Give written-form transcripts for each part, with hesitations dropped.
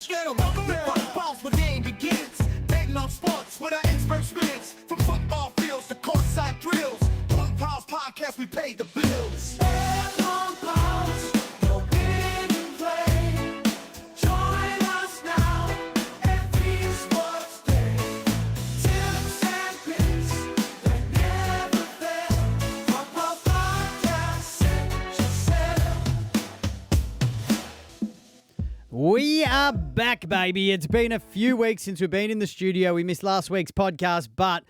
gentlemen, the Punt Pals where the game begins. Betting on sports with our expert spins. From football fields to courtside drills. Punt Pals podcast, we pay the bills. Punt Pals, no bid and play. Join us now every sports day. Tips and picks, they never fail. Punt Pals podcast, set yourself. We are back, baby. It's been a few weeks since we've been in the studio. We missed last week's podcast, but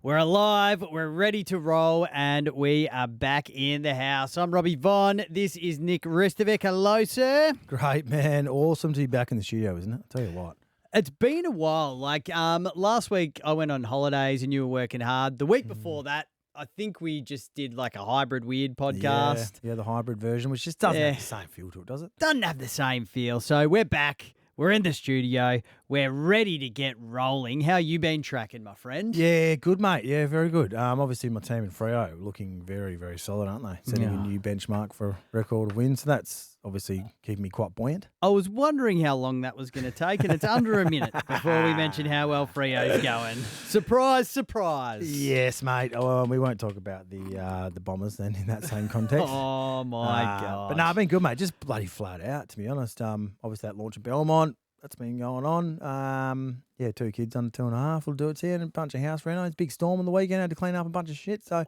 we're alive, we're ready to roll, and we are back in the house. I'm Robbie Vaughn. This is Nick Ristovic. Hello, sir. Great, man. Awesome to be back in the studio, isn't it? I'll tell you what. It's been a while. Last week I went on holidays and you were working hard. The week before that, I think we just did like a hybrid weird podcast. Yeah, the hybrid version, which just doesn't have the same feel to it, does it? Doesn't have the same feel. So we're back. We're in the studio. We're ready to get rolling. How you been tracking, my friend? Yeah, good, mate. Yeah, very good. Obviously, my team in Freo looking very, very solid, aren't they? Setting a new benchmark for a record of wins. So that's obviously keeping me quite buoyant. I was wondering how long that was going to take, and it's under a minute before we mention how well Freo's going. Surprise, surprise. Yes, mate. Oh, we won't talk about the Bombers then in that same context. Oh, my God. But no, I've been good, mate. Just bloody flat out, to be honest. Obviously, that launch at Belmont, that's been going on. Yeah, 2 kids under 2.5 will do it here, and a bunch of house renos. Big storm on the weekend, had to clean up a bunch of shit. So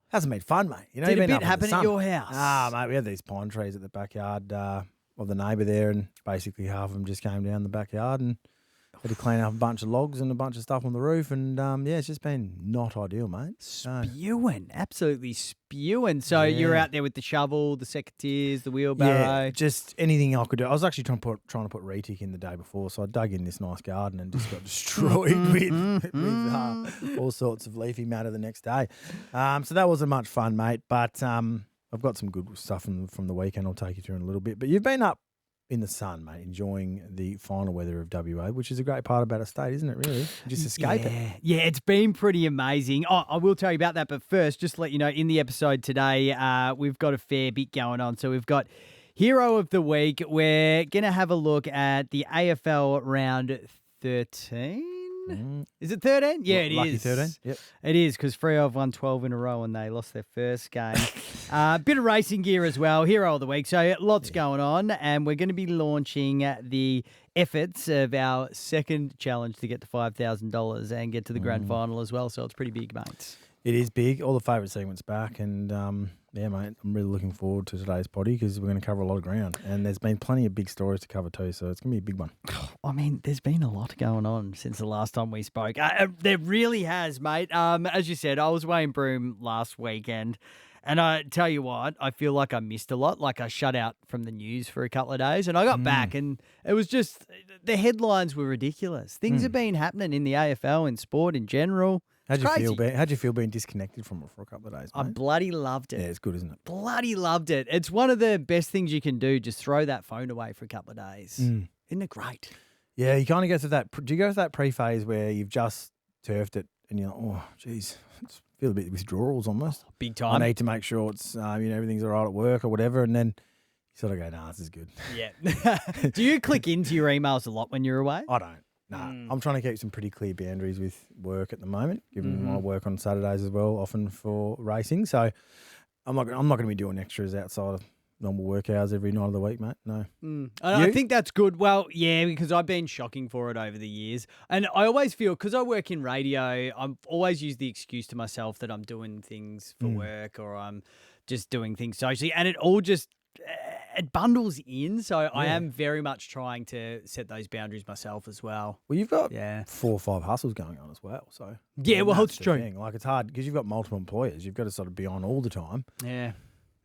hasn't been fun, mate. You know, Did you've a been bit up in the happen at sun. your house? Mate, we had these pine trees at the backyard of the neighbour there, and basically half of them just came down the backyard and had to clean up a bunch of logs and a bunch of stuff on the roof. And yeah, it's just been not ideal, mate. Spewing, absolutely spewing. So you're out there with the shovel, the secateurs, the wheelbarrow. Yeah, just anything I could do. I was actually trying to put retic in the day before, so I dug in this nice garden and just got destroyed with all sorts of leafy matter the next day. So that wasn't much fun, mate. But I've got some good stuff from the weekend. I'll take you through in a little bit. But you've been up in the sun, mate, enjoying the final weather of WA, which is a great part about a state, isn't it, really? You just escape it. Yeah, it's been pretty amazing. Oh, I will tell you about that, but first, just to let you know, in the episode today, we've got a fair bit going on. So we've got Hero of the Week. We're going to have a look at the AFL round 13. Is it 13? Yeah, it Lucky is. 13, yep. It is, because Freo have won 12 in a row and they lost their first game. Bit of racing gear as well. Hero of the Week. So lots going on. And we're going to be launching the efforts of our second challenge to get to $5,000 and get to the grand final as well. So it's pretty big, mates. It is big. All the favourite segments back. And yeah, mate, I'm really looking forward to today's potty because we're going to cover a lot of ground. And there's been plenty of big stories to cover too. So it's going to be a big one. I mean, there's been a lot going on since the last time we spoke. There really has, mate. As you said, I was away in Broome last weekend. And I tell you what, I feel like I missed a lot. Like I shut out from the news for a couple of days and I got back and it was just, the headlines were ridiculous. Things have been happening in the AFL and sport in general. How'd you feel being disconnected from it for a couple of days, mate? I bloody loved it. Yeah, it's good, isn't it? Bloody loved it. It's one of the best things you can do. Just throw that phone away for a couple of days. Isn't it great? Yeah, you kind of go through that. Do you go through that pre-phase where you've just turfed it and you're like, oh, geez, I feel a bit withdrawals almost. Big time. I need to make sure it's, everything's all right at work or whatever. And then you sort of go, nah, this is good. Yeah. Do you click into your emails a lot when you're away? I don't. Nah, I'm trying to keep some pretty clear boundaries with work at the moment, given I work on Saturdays as well, often for racing. So I'm not going to be doing extras outside of normal work hours every night of the week, mate. No. I think that's good. Well, yeah, because I've been shocking for it over the years. And I always feel, because I work in radio, I'm always use the excuse to myself that I'm doing things for work or I'm just doing things socially. And it all just, it bundles in. So I am very much trying to set those boundaries myself as well. Well, you've got 4 or 5 hustles going on as well. So yeah, well, that's it's the true. thing. Like it's hard because you've got multiple employers. You've got to sort of be on all the time. Yeah.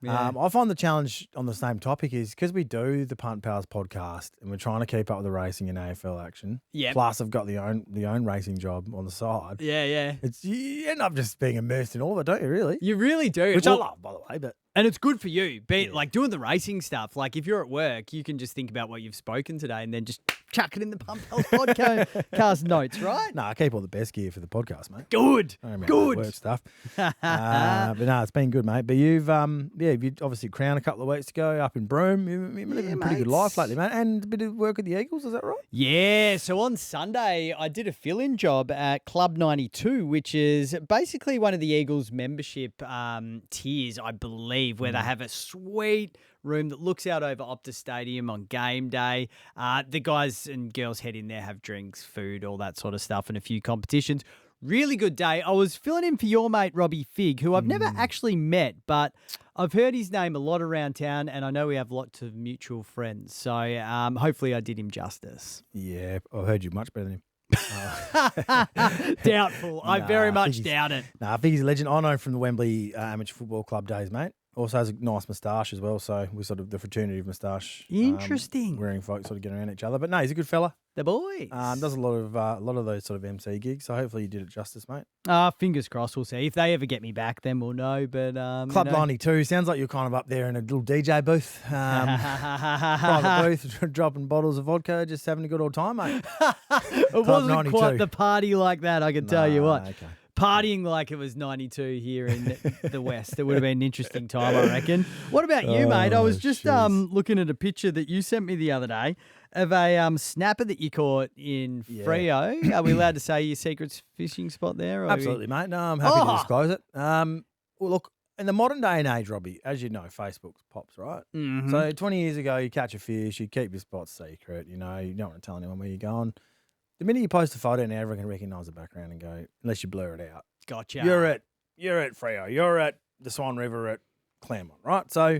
I find the challenge on the same topic is because we do the Punt Pals podcast and we're trying to keep up with the racing and AFL action. Yeah. Plus, I've got the own racing job on the side. Yeah. You end up just being immersed in all of it, don't you? Really? You really do. Which I love, by the way. But and it's good for you. Like doing the racing stuff. Like if you're at work, you can just think about what you've spoken today and then just chuck it in the Punt Pals podcast notes, right? No, I keep all the best gear for the podcast, mate. Good. I don't Good. Work stuff. But no, it's been good, mate. But you've obviously crowned a couple of weeks ago up in Broome. You've been living a pretty good life lately, mate. And a bit of work with the Eagles, is that right? Yeah, so on Sunday, I did a fill-in job at Club 92, which is basically one of the Eagles membership tiers, I believe, where they have a sweet room that looks out over Optus Stadium on game day. The guys and girls head in there, have drinks, food, all that sort of stuff, and a few competitions. Really good day. I was filling in for your mate, Robbie Fig, who I've never actually met, but I've heard his name a lot around town, and I know we have lots of mutual friends. So hopefully I did him justice. Yeah, I've heard you much better than him. Doubtful. I very much doubt it. I think he's a legend. I know from the Wembley Amateur Football Club days, mate. Also has a nice moustache as well, so we're sort of the fraternity of moustache. Interesting. Wearing folks sort of get around each other. But no, he's a good fella. The boys. Does a lot of those sort of MC gigs, so hopefully you did it justice, mate. Fingers crossed, we'll see. If they ever get me back, then we'll know. But Club 92, sounds like you're kind of up there in a little DJ booth. Private booth, dropping bottles of vodka, just having a good old time, mate. It wasn't 92. quite the party like that, I can tell you what. Okay. Partying like it was 92 here in the West. It would have been an interesting time, I reckon. What about you, mate? I was just looking at a picture that you sent me the other day of a snapper that you caught in Freo. Are we allowed to say your secret fishing spot there? Or Absolutely, mate. No, I'm happy to disclose it. Well, look, in the modern day and age, Robbie, as you know, Facebook's pops, right? Mm-hmm. So 20 years ago, you catch a fish, you keep your spot secret, you don't want to tell anyone where you're going. The minute you post a photo now, everyone can recognise the background and go, unless you blur it out. Gotcha. You're at Freo. You're at the Swan River at Claremont, right? So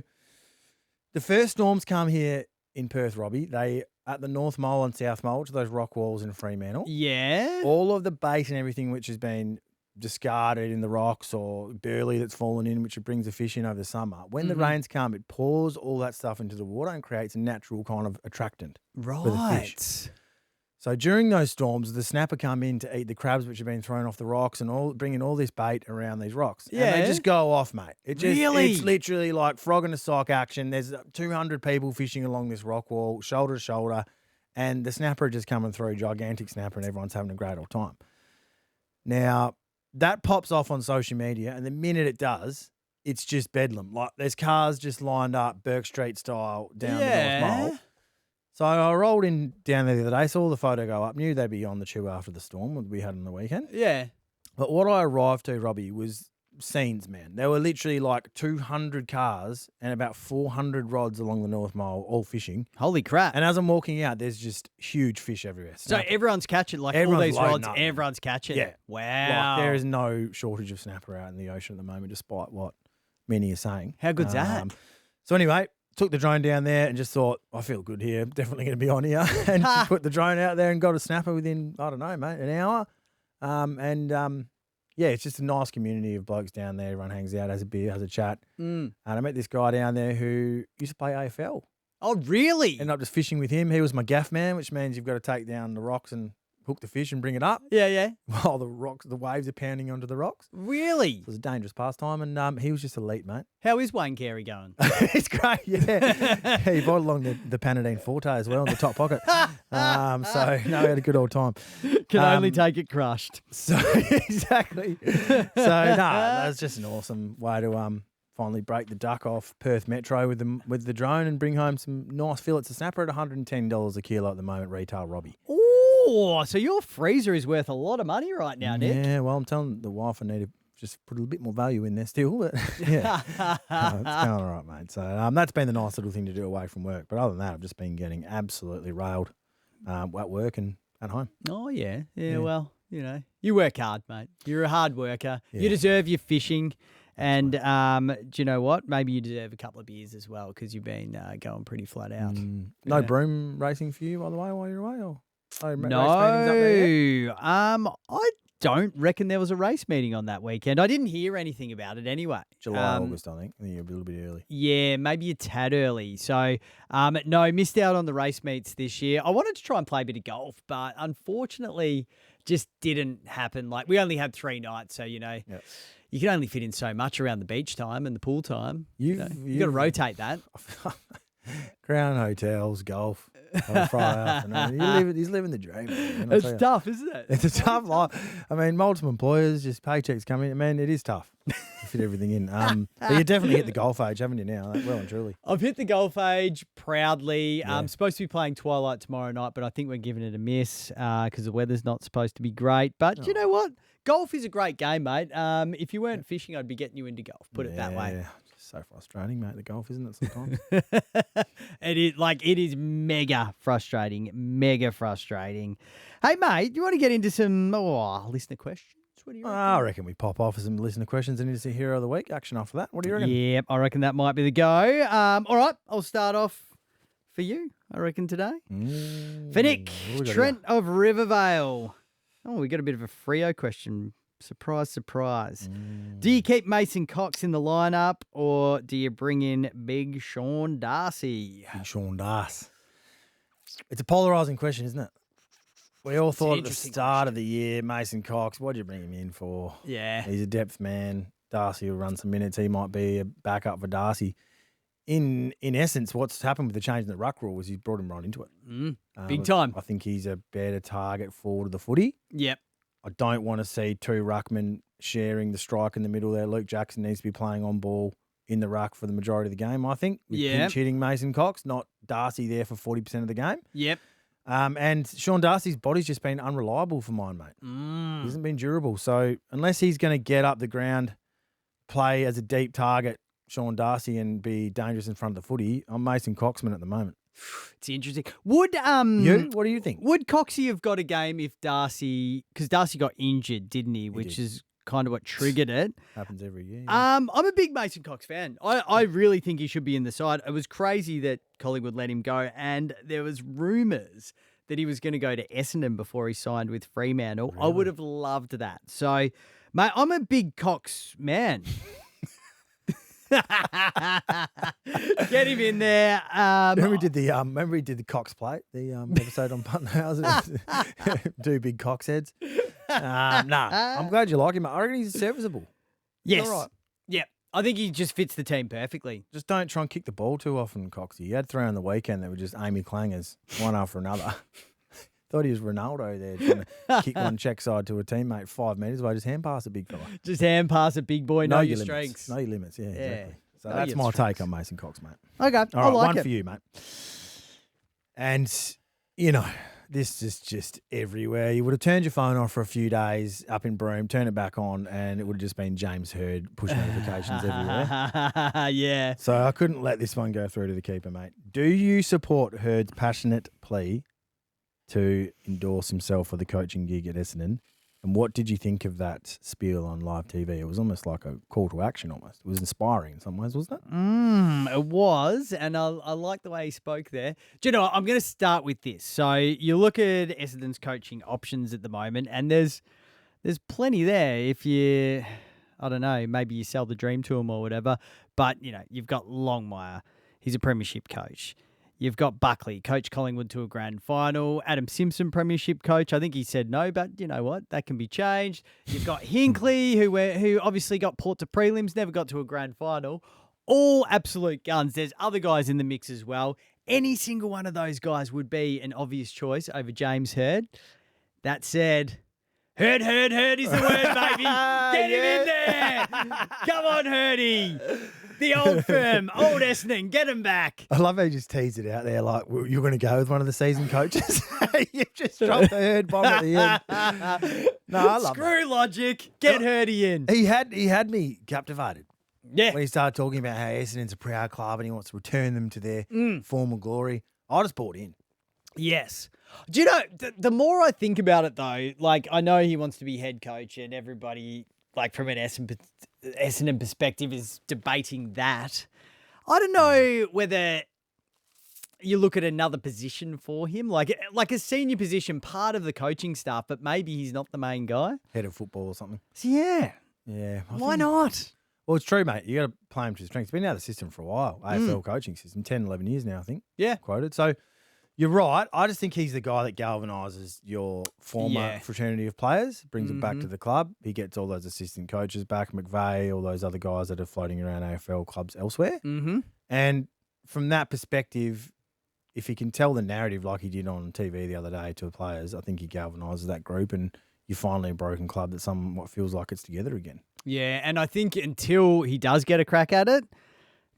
the first storms come here in Perth, Robbie. They at the North Mole and South Mole, which are those rock walls in Fremantle. Yeah. All of the bait and everything which has been discarded in the rocks or burley that's fallen in, which it brings the fish in over the summer. When the rains come, it pours all that stuff into the water and creates a natural kind of attractant for the fish. So during those storms, the snapper come in to eat the crabs which have been thrown off the rocks and bringing all this bait around these rocks. Yeah. And they just go off, mate. It's Really? literally like frog in a sock action. There's 200 people fishing along this rock wall, shoulder to shoulder, and the snapper just coming through, gigantic snapper, and everyone's having a great old time. Now, that pops off on social media, and the minute it does, it's just bedlam. Like there's cars just lined up, Burke Street style, down the North Mole. So I rolled in down there the other day, saw the photo go up, knew they'd be on the chew after the storm we had on the weekend. Yeah. But what I arrived to, Robbie, was scenes, man. There were literally like 200 cars and about 400 rods along the North Mole, all fishing. Holy crap. And as I'm walking out, there's just huge fish everywhere. So everyone's catching, like Everyone's all these loading rods, up. everyone's catching. Yeah. Wow. Like, there is no shortage of snapper out in the ocean at the moment, despite what many are saying. How good's that? So anyway, took the drone down there and just thought, I feel good here. Definitely going to be on here. And put the drone out there and got a snapper within, I don't know, mate, an hour. Yeah, it's just a nice community of blokes down there. Everyone hangs out, has a beer, has a chat. And I met this guy down there who used to play AFL. Oh, really? Ended up just fishing with him. He was my gaff man, which means you've got to take down the rocks and hook the fish and bring it up Yeah. while the waves are pounding onto the rocks. Really? It was a dangerous pastime, and he was just elite, mate. How is Wayne Carey going? It's great, yeah. He bought along the Panadine Forte as well in the top pocket. So, no, we had a good old time. Can only take it crushed. So, exactly. So, that's just an awesome way to finally break the duck off Perth Metro with the drone and bring home some nice fillets of snapper at $110 a kilo at the moment, retail, Robbie. Oh, so your freezer is worth a lot of money right now, Nick. Yeah, well, I'm telling the wife I need to just put a bit more value in there still, but yeah, it's going all right, mate. So that's been the nice little thing to do away from work. But other than that, I've just been getting absolutely railed at work and at home. Oh, yeah. Well, you work hard, mate. You're a hard worker. Yeah. You deserve your fishing. And do you know what? Maybe you deserve a couple of beers as well because you've been going pretty flat out. No broom racing for you, by the way, while you're away? Or race meetings No, up there yet? I don't reckon there was a race meeting on that weekend. I didn't hear anything about it anyway. July, August, I think. I think you're a little bit early. Yeah, maybe a tad early. So, no, missed out on the race meets this year. I wanted to try and play a bit of golf, but unfortunately just didn't happen. Like, we only had 3 nights, so, Yep. you can only fit in so much around the beach time and the pool time. You got to You've- rotate that. Crown hotels, golf. on a Friday afternoon. He's living the dream. Man, It's tough, isn't it? It's a tough life. I mean, multiple employers, just paychecks coming in. Man, it is tough to fit everything in. But you definitely hit the golf age, haven't you now? Well and truly. I've hit the golf age proudly. Yeah. I'm supposed to be playing Twilight tomorrow night, but I think we're giving it a miss because the weather's not supposed to be great. But you know what? Golf is a great game, mate. If you weren't fishing, I'd be getting you into golf. Put it that way. Yeah, just so frustrating, mate. The golf, isn't it? Sometimes. It is mega frustrating. Mega frustrating. Hey, mate, you want to get into some listener questions? What do you reckon? I reckon we pop off with some listener questions and into Hero of the Week action after that. What do you reckon? Yep, I reckon that might be the go. All right, I'll start off for you, I reckon, today. For Nick, what we got Trent of Rivervale. Oh, we got a bit of a Freo question. Surprise, surprise. Do you keep Mason Cox in the lineup or do you bring in Big Sean Darcy? Big Sean Darcy. It's a polarising question, isn't it? We all thought at the start of the year, Mason Cox, what did you bring him in for? Yeah. He's a depth man. Darcy will run some minutes. He might be a backup for Darcy. In essence, what's happened with the change in the ruck rule was he's brought him right into it. Big time. I think he's a better target forward of the footy. Yep. I don't want to see two ruckmen sharing the strike in the middle there. Luke Jackson needs to be playing on ball in the ruck for the majority of the game, I think. With pinch hitting Mason Cox, not Darcy there for 40% of the game. Yep. And Sean Darcy's body's just been unreliable for mine, mate. He hasn't been durable. So unless he's going to get up the ground, play as a deep target, Sean Darcy, and be dangerous in front of the footy, I'm Mason Coxman at the moment. It's interesting. Would You? What do you think? Would Coxie have got a game if Darcy, because Darcy got injured, didn't he? Which did. is kind of what triggered it. Happens every year. I'm a big Mason Cox fan. I really think he should be in the side. It was crazy that Collingwood let him go, and there was rumours that he was going to go to Essendon before he signed with Fremantle. Really? I would have loved that. So, mate, I'm a big Cox man. Get him in there. Remember he did the Cox plate, the episode on Punt Pals? Do big Cox heads. I'm glad you like him. I reckon he's serviceable. Yes. All right. Yeah. I think he just fits the team perfectly. Just don't try and kick the ball too often, Coxie. He had three on the weekend that were just Amy Clangers, one after another. Thought he was Ronaldo there, trying to kick one check side to a teammate 5 metres away. Just hand pass a big fella. Just hand pass a big boy, know your limits. strengths. Know your limits, yeah, exactly. So Know that's your my strengths. take on Mason Cox, mate. Okay, All right, I like one it. for you, mate. And, you know, this is just everywhere. You would have turned your phone off for a few days up in Broome, turn it back on, and it would have just been James Hird push notifications everywhere. Yeah. So I couldn't let this one go through to the keeper, mate. Do you support Hird's passionate plea to endorse himself for the coaching gig at Essendon? And what did you think of that spiel on live TV? It was almost like a call to action almost. It was inspiring in some ways, wasn't it? It was, and I like the way he spoke there. Do you know what? I'm going to start with this. So you look at Essendon's coaching options at the moment, and there's plenty there. If you, I don't know, maybe you sell the dream to him or whatever, but, you know, you've got Longmire. He's a premiership coach. You've got Buckley, coach Collingwood to a grand final. Adam Simpson, premiership coach. I think he said no, but you know what? That can be changed. You've got Hinkley, who obviously got Port to prelims, never got to a grand final. All absolute guns. There's other guys in the mix as well. Any single one of those guys would be an obvious choice over James Hird. That said, Hird is the word, baby. Get him in there. Come on, Hirdy. The old firm, old Essendon, get him back. I love how you just teased it out there like you're going to go with one of the season coaches. You just dropped the Hird bomb at the end. No, I love Screw logic. Get Hirdy in. He had me captivated. Yeah. When he started talking about how Essendon's a proud club and he wants to return them to their former glory, I just bought in. Yes. Do you know, the more I think about it, though, like, I know he wants to be head coach and everybody, like, from an Essendon perspective is debating that. I don't know whether you look at another position for him, like a senior position, part of the coaching staff, but maybe he's not the main guy. Head of football or something. So, yeah. Yeah. Why not? Well, it's true, mate. You got to play him to his strengths. It's been out of the system for a while. AFL coaching system, 10, 11 years now, I think. Yeah. Quoted. So you're right. I just think he's the guy that galvanises your former fraternity of players, brings it back to the club. He gets all those assistant coaches back, McVeigh, all those other guys that are floating around AFL clubs elsewhere. Mm-hmm. And from that perspective, if he can tell the narrative like he did on TV the other day to the players, I think he galvanises that group and you're finally a broken club that somewhat feels like it's together again. Yeah, and I think until he does get a crack at it,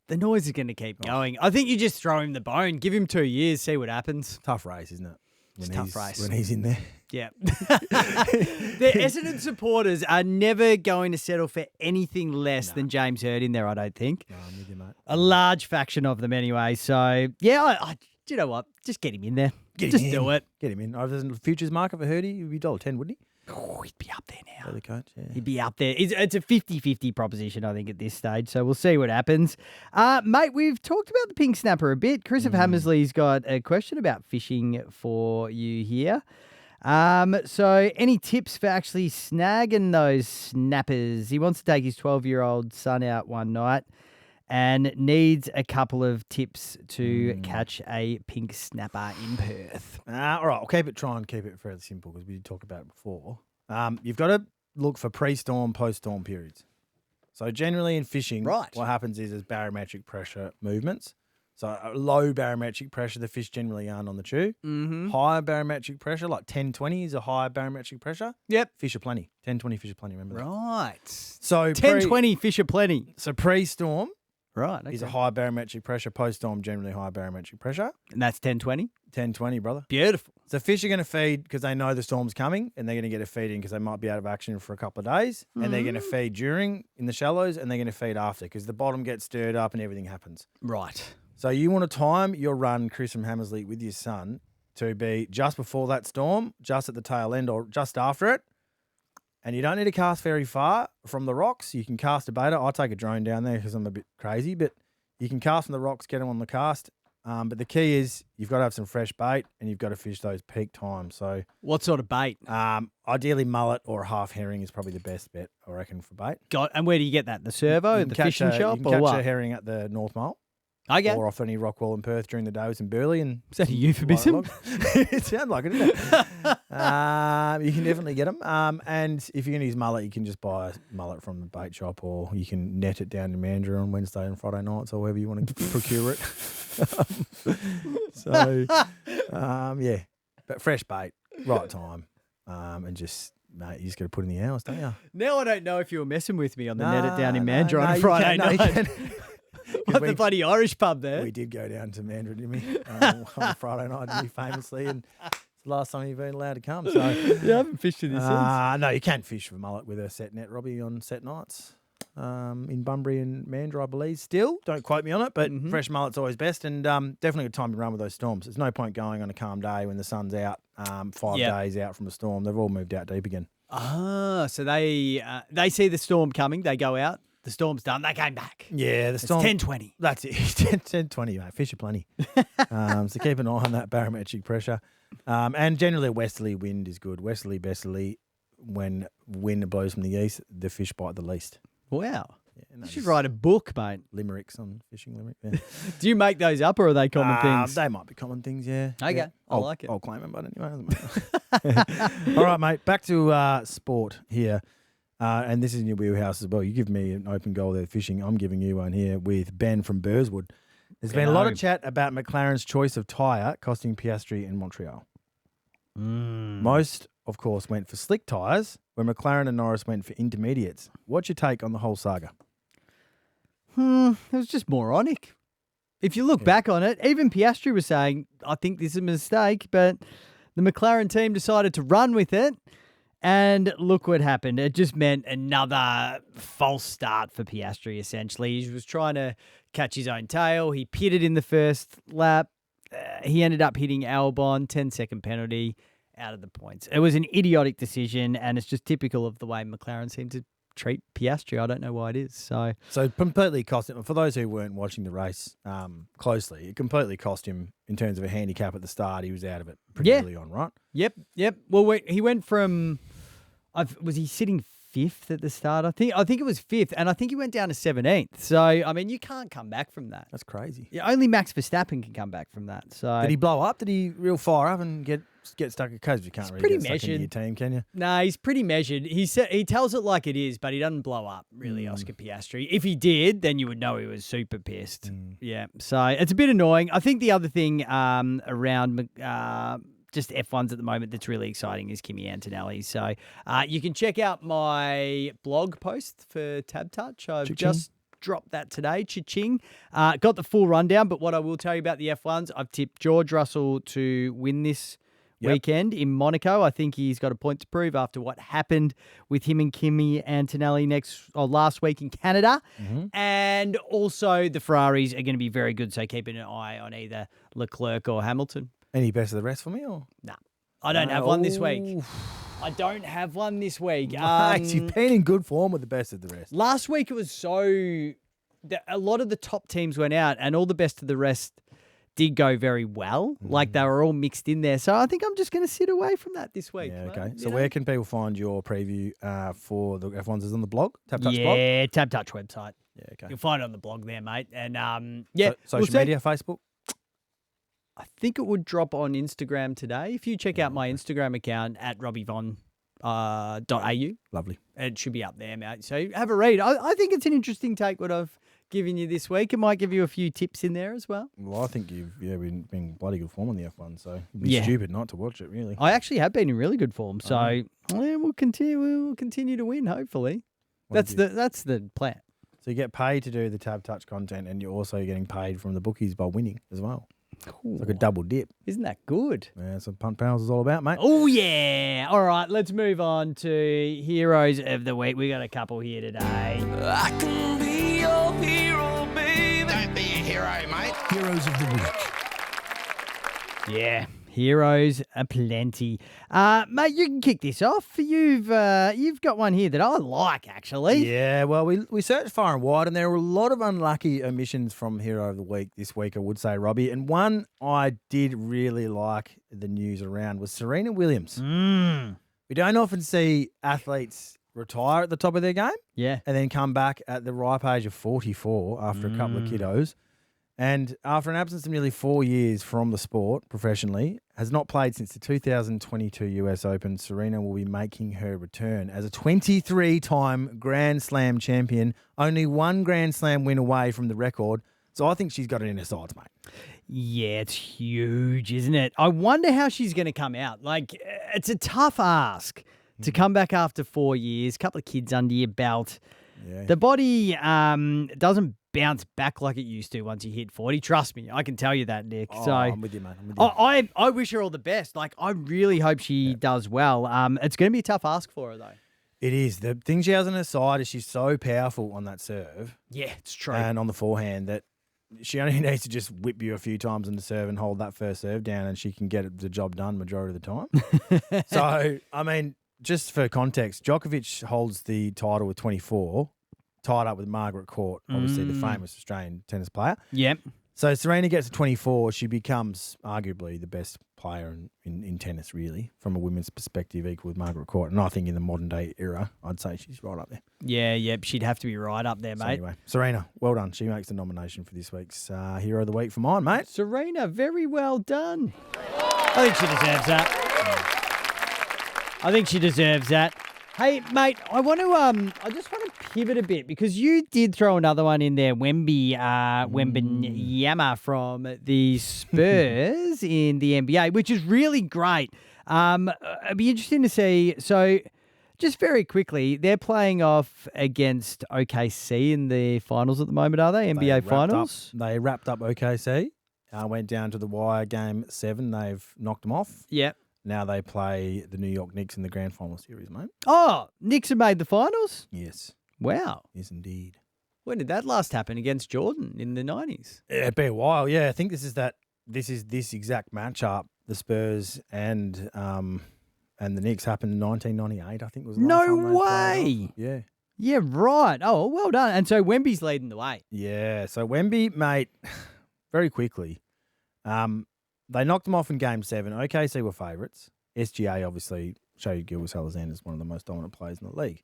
the noise is going to keep going. I think you just throw him the bone, give him 2 years, see what happens. Tough race, isn't it? It's a tough race. When he's in there. Yeah. The Essendon supporters are never going to settle for anything less than James Hird in there, I don't think. No, I'm with you, mate. A large faction of them anyway. So, yeah, do you know what? Just get him in there. Just do it. Get him in. If there's a futures market for Hirdy, it would be $1.10, wouldn't he? Oh, he'd be up there now. The coach, yeah. He'd be up there. It's a 50-50 proposition, I think, at this stage. So we'll see what happens. Mate, we've talked about the pink snapper a bit. Chris of Hammersley's got a question about fishing for you here. So any tips for actually snagging those snappers? He wants to take his 12-year-old son out one night and needs a couple of tips to catch a pink snapper in Perth. All right, I'll try and keep it fairly simple because we did talk about it before. You've got to look for pre-storm, post-storm periods. So generally in fishing, what happens is there's barometric pressure movements. So low barometric pressure, the fish generally aren't on the chew. Mm-hmm. Higher barometric pressure, like 10, 20 is a higher barometric pressure. Yep. Fish are plenty. 10, 20 fish are plenty, remember that? Right. So 10, 20 fish are plenty. So pre-storm is a high barometric pressure. Post-storm, generally high barometric pressure. And that's 10, 20? 10, 20, brother. Beautiful. So fish are going to feed because they know the storm's coming and they're going to get a feed in because they might be out of action for a couple of days. And they're going to feed during in the shallows and they're going to feed after because the bottom gets stirred up and everything happens. Right. So you want to time your run, Chris from Hammersley, with your son to be just before that storm, just at the tail end or just after it. And you don't need to cast very far from the rocks. You can cast a beta. I take a drone down there because I'm a bit crazy, but you can cast from the rocks, get them on the cast. But the key is you've got to have some fresh bait and you've got to fish those peak times. So what sort of bait? Ideally mullet or half herring is probably the best bet, I reckon, for bait. And where do you get that? The servo, the fishing shop, you or can what? catch a herring at the North Mole. Okay. Or off any rock wall in Perth during the day with some burley. And is that a euphemism? It sounds like it, doesn't it? You can definitely get them. And if you're going to use mullet, you can just buy a mullet from the bait shop or you can net it down to Mandurah on Wednesday and Friday nights or wherever you want to procure it. Yeah. But fresh bait, right time. And just, mate, you just got to put in the hours, don't you? Now I don't know if you were messing with me on the net it down in Mandurah on Friday night. What the bloody Irish pub there? We did go down to Mandurah, didn't we? On Friday night, didn't we, famously, and it's the last time you've been allowed to come. So yeah, I haven't fished in this since. No, you can fish with mullet with a set net, Robbie, on set nights in Bunbury and Mandurah, I believe. Still, don't quote me on it, but fresh mullet's always best, and definitely a good time to run with those storms. There's no point going on a calm day when the sun's out, 5 days out from the storm. They've all moved out deep again. So they see the storm coming, they go out. The storm's done. They came back. Yeah, the storm. It's 10-20. That's it. 10-20, mate. Fish are plenty. So keep an eye on that barometric pressure. And generally a westerly wind is good. Westerly, westerly, when wind blows from the east, the fish bite the least. Wow. Yeah, you should write a book, mate. Limericks on fishing limerick. Yeah. Do you make those up or are they common things? They might be common things, yeah. Okay. Yeah. I like it. I'll claim them, but anyway. All right, mate. Back to sport here. And this is in your wheelhouse as well. You give me an open goal there fishing. I'm giving you one here with Ben from Burswood. There's been a lot of chat about McLaren's choice of tyre costing Piastri and Montreal. Most, of course, went for slick tyres, where McLaren and Norris went for intermediates. What's your take on the whole saga? It was just moronic. If you look back on it, even Piastri was saying, I think this is a mistake, but the McLaren team decided to run with it. And look what happened. It just meant another false start for Piastri, essentially. He was trying to catch his own tail. He pitted in the first lap. He ended up hitting Albon, 10-second penalty, out of the points. It was an idiotic decision, and it's just typical of the way McLaren seem to treat Piastri. I don't know why it is. So completely cost him. For those who weren't watching the race closely, it completely cost him in terms of a handicap at the start. He was out of it pretty early on, right? Yep. Well, he went from... was he sitting 5th at the start? I think it was 5th, and I think he went down to 17th. So, I mean, you can't come back from that. That's crazy. Yeah, only Max Verstappen can come back from that. So did he blow up? Did he real fire up and get get stuck at codes. You can't really pretty get stuck into your measured. team, can you? No, he's pretty measured. He tells it like it is, but he doesn't blow up, really, Oscar Piastri. If he did, then you would know he was super pissed. Yeah, so it's a bit annoying. I think the other thing around just F1s at the moment that's really exciting is Kimi Antonelli. So you can check out my blog post for Tab Touch. I've Cha-ching. just dropped that today. Cha-ching. Got the full rundown, but what I will tell you about the F1s, I've tipped George Russell to win this weekend in Monaco. I think he's got a point to prove after what happened with him and Kimi Antonelli last week in Canada. And also the Ferraris are going to be very good, so keeping an eye on either Leclerc or Hamilton. Any best of the rest for me? Or Nah, I don't have one this week. I don't have one this week. Mate, you've been in good form with the best of the rest. Last week it was a lot of the top teams went out and all the best of the rest did go very well. Like they were all mixed in there. So I think I'm just going to sit away from that this week. Yeah, mate. okay. You So know? where can people find your preview for the F1s? Is on the blog? Tab Touch blog? Yeah, Tab Touch website. Yeah, okay. You'll find it on the blog there, mate. And Social media, Facebook? I think it would drop on Instagram today. If you check out my Instagram account at robbievon.au, Lovely. it should be up there, mate. So have a read. I think it's an interesting take what I've given you this week. It might give you a few tips in there as well. Well, I think you've been in bloody good form on the F1, so it'd be Yeah. stupid not to watch it, really. I actually have been in really good form, so we'll continue to win. Hopefully, What that's did the plan. So you get paid to do the Tab Touch content, and you're also getting paid from the bookies by winning as well. It's like a double dip. Isn't that good? Yeah, that's what Punt Pals is all about, mate. Oh yeah! All right, let's move on to heroes of the week. We got a couple here today. I can be your hero, baby. Don't be a hero, mate. Heroes of the week. Yeah, heroes aplenty. Mate, you can kick this off. You've got one here that I like, actually. Yeah, well, we searched far and wide, and there were a lot of unlucky omissions from Hero of the Week this week, I would say, Robbie. And one I did really like the news around was Serena Williams. We don't often see athletes retire at the top of their game Yeah. and then come back at the ripe age of 44 after a couple of kiddos. And after an absence of nearly 4 years from the sport professionally, has not played since the 2022 US Open, Serena will be making her return as a 23-time Grand Slam champion, only one Grand Slam win away from the record. So I think she's got it in her sights, mate. Yeah, it's huge, isn't it? I wonder how she's going to come out. Like, it's a tough ask to come back after 4 years, couple of kids under your belt. Yeah. The body doesn't bounce back like it used to once you hit 40. Trust me, I can tell you that, Nick. Oh, So I'm with you, mate. I'm with you. I wish her all the best. Like, I really hope she does well. It's going to be a tough ask for her, though. It is. The thing she has on her side is she's so powerful on that serve Yeah, it's true. and on the forehand that she only needs to just whip you a few times in the serve and hold that first serve down, and she can get the job done majority of the time. So, I mean, just for context, Djokovic holds the title with 24, tied up with Margaret Court, obviously the famous Australian tennis player. Yep. So Serena gets to 24. She becomes arguably the best player in tennis, really, from a women's perspective, equal with Margaret Court. And I think in the modern day era, I'd say she's right up there. Yeah, she'd have to be right up there, So mate. anyway, Serena, well done. She makes the nomination for this week's Hero of the Week for mine, mate. Serena, very well done. I think she deserves that. I think she deserves that. Hey, mate, I just want to pivot a bit because you did throw another one in there, Wembanyama from the Spurs in the NBA, which is really great. It'd be interesting to see. So, just very quickly, they're playing off against OKC in the finals at the moment, are they? NBA finals? They wrapped up OKC, went down to the wire game 7. They've knocked them off. Yep. Now they play the New York Knicks in the grand final series, mate. Oh, Knicks have made the finals? Yes. Wow. Yes, indeed. When did that last happen? Against Jordan in the 90s? Yeah, it'd be a while. Yeah, I think this is this exact matchup. The Spurs and the Knicks happened in 1998. I think was the last time they played way. off. Yeah. Yeah, right. Oh, well done. And so Wemby's leading the way. Yeah. So Wemby, mate, very quickly. They knocked them off in Game 7. OKC were favourites. SGA obviously showed Gilgeous-Alexander as one of the most dominant players in the league.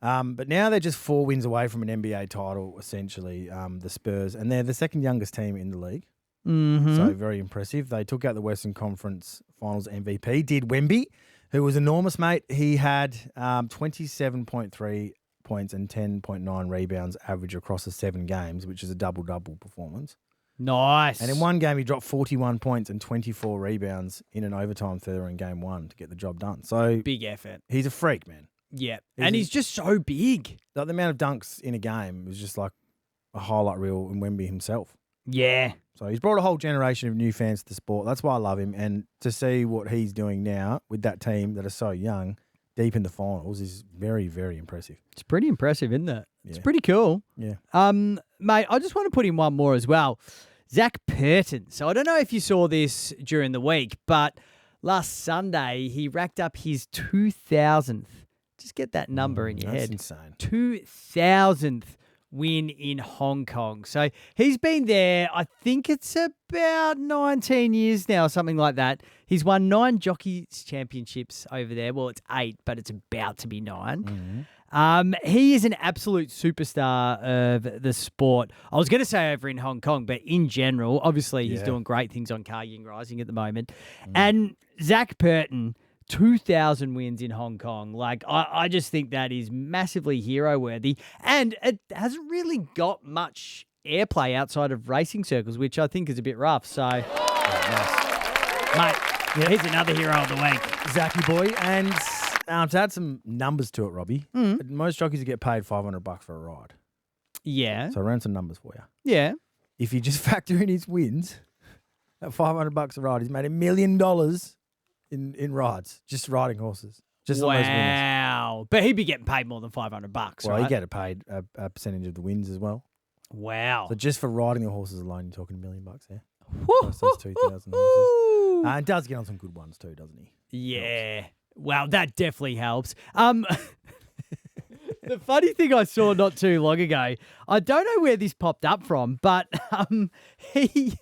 But now they're just 4 wins away from an NBA title, essentially, the Spurs. And they're the second youngest team in the league. So very impressive. They took out the Western Conference Finals MVP. Did Wemby, who was enormous, mate. He had 27.3 points and 10.9 rebounds average across the 7 games, which is a double-double performance. Nice. And in one game, he dropped 41 points and 24 rebounds in an overtime third in game 1 to get the job done. So big effort. he's a freak, man. Yeah. He's just so big. Like, the amount of dunks in a game was just like a highlight reel in Wemby himself. Yeah. So he's brought a whole generation of new fans to the sport. That's why I love him. And to see what he's doing now with that team that are so young, deep in the finals, is very, very impressive. It's pretty impressive, isn't it? Yeah. It's pretty cool. Yeah. Mate, I just want to put in one more as well. Zach Purton. So I don't know if you saw this during the week, but last Sunday he racked up his 2,000th. Just get that number in your head. That's insane. 2,000th win in Hong Kong. So he's been there, I think it's about 19 years now, something like that. He's won 9 Jockeys Championships over there. Well, it's 8, but it's about to be 9. He is an absolute superstar of the sport. I was going to say over in Hong Kong, but in general, obviously he's doing great things on Car Ying Rising at the moment. And Zach Purton, 2,000 wins in Hong Kong. Like, I just think that is massively hero worthy. And it hasn't really got much airplay outside of racing circles, which I think is a bit rough. So, mate, he's another hero of the week. Zachy boy. And to add some numbers to it, Robbie, most jockeys get paid $500 for a ride. Yeah. So I ran some numbers for you. Yeah. If you just factor in his wins, at $500 a ride, he's made $1 million in rides, just riding horses. Just on those winners. Wow. But he'd be getting paid more than $500, Well, right? you get paid a percentage of the wins as well. Wow. So just for riding the horses alone, you're talking $1 million there. Woo, Plus those 2,000 horses. And does get on some good ones too, doesn't he? Yeah. Wow, that definitely helps. The funny thing I saw not too long ago, I don't know where this popped up from, but he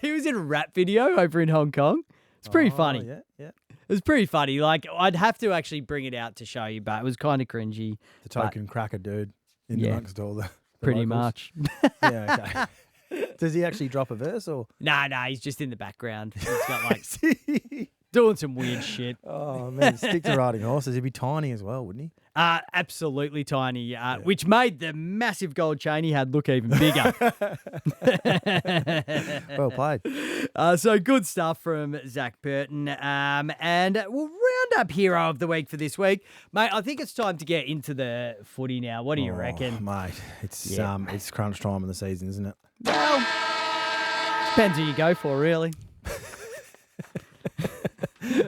was in a rap video over in Hong Kong. It's pretty funny. Yeah. It was pretty funny. Like, I'd have to actually bring it out to show you, but it was kind of cringy. The token cracker dude in amongst all the Pretty locals. much. Yeah, okay. Does he actually drop a verse or? Nah, he's just in the background. He's got like doing some weird shit. Oh man, stick to riding horses. He'd be tiny as well, wouldn't he? Absolutely tiny, which made the massive gold chain he had look even bigger. Well played. So good stuff from Zach Purton. And we'll round up hero of the week for this week. Mate, I think it's time to get into the footy now. What do you reckon? Mate, it's crunch time of the season, isn't it? Well, depends who you go for, really.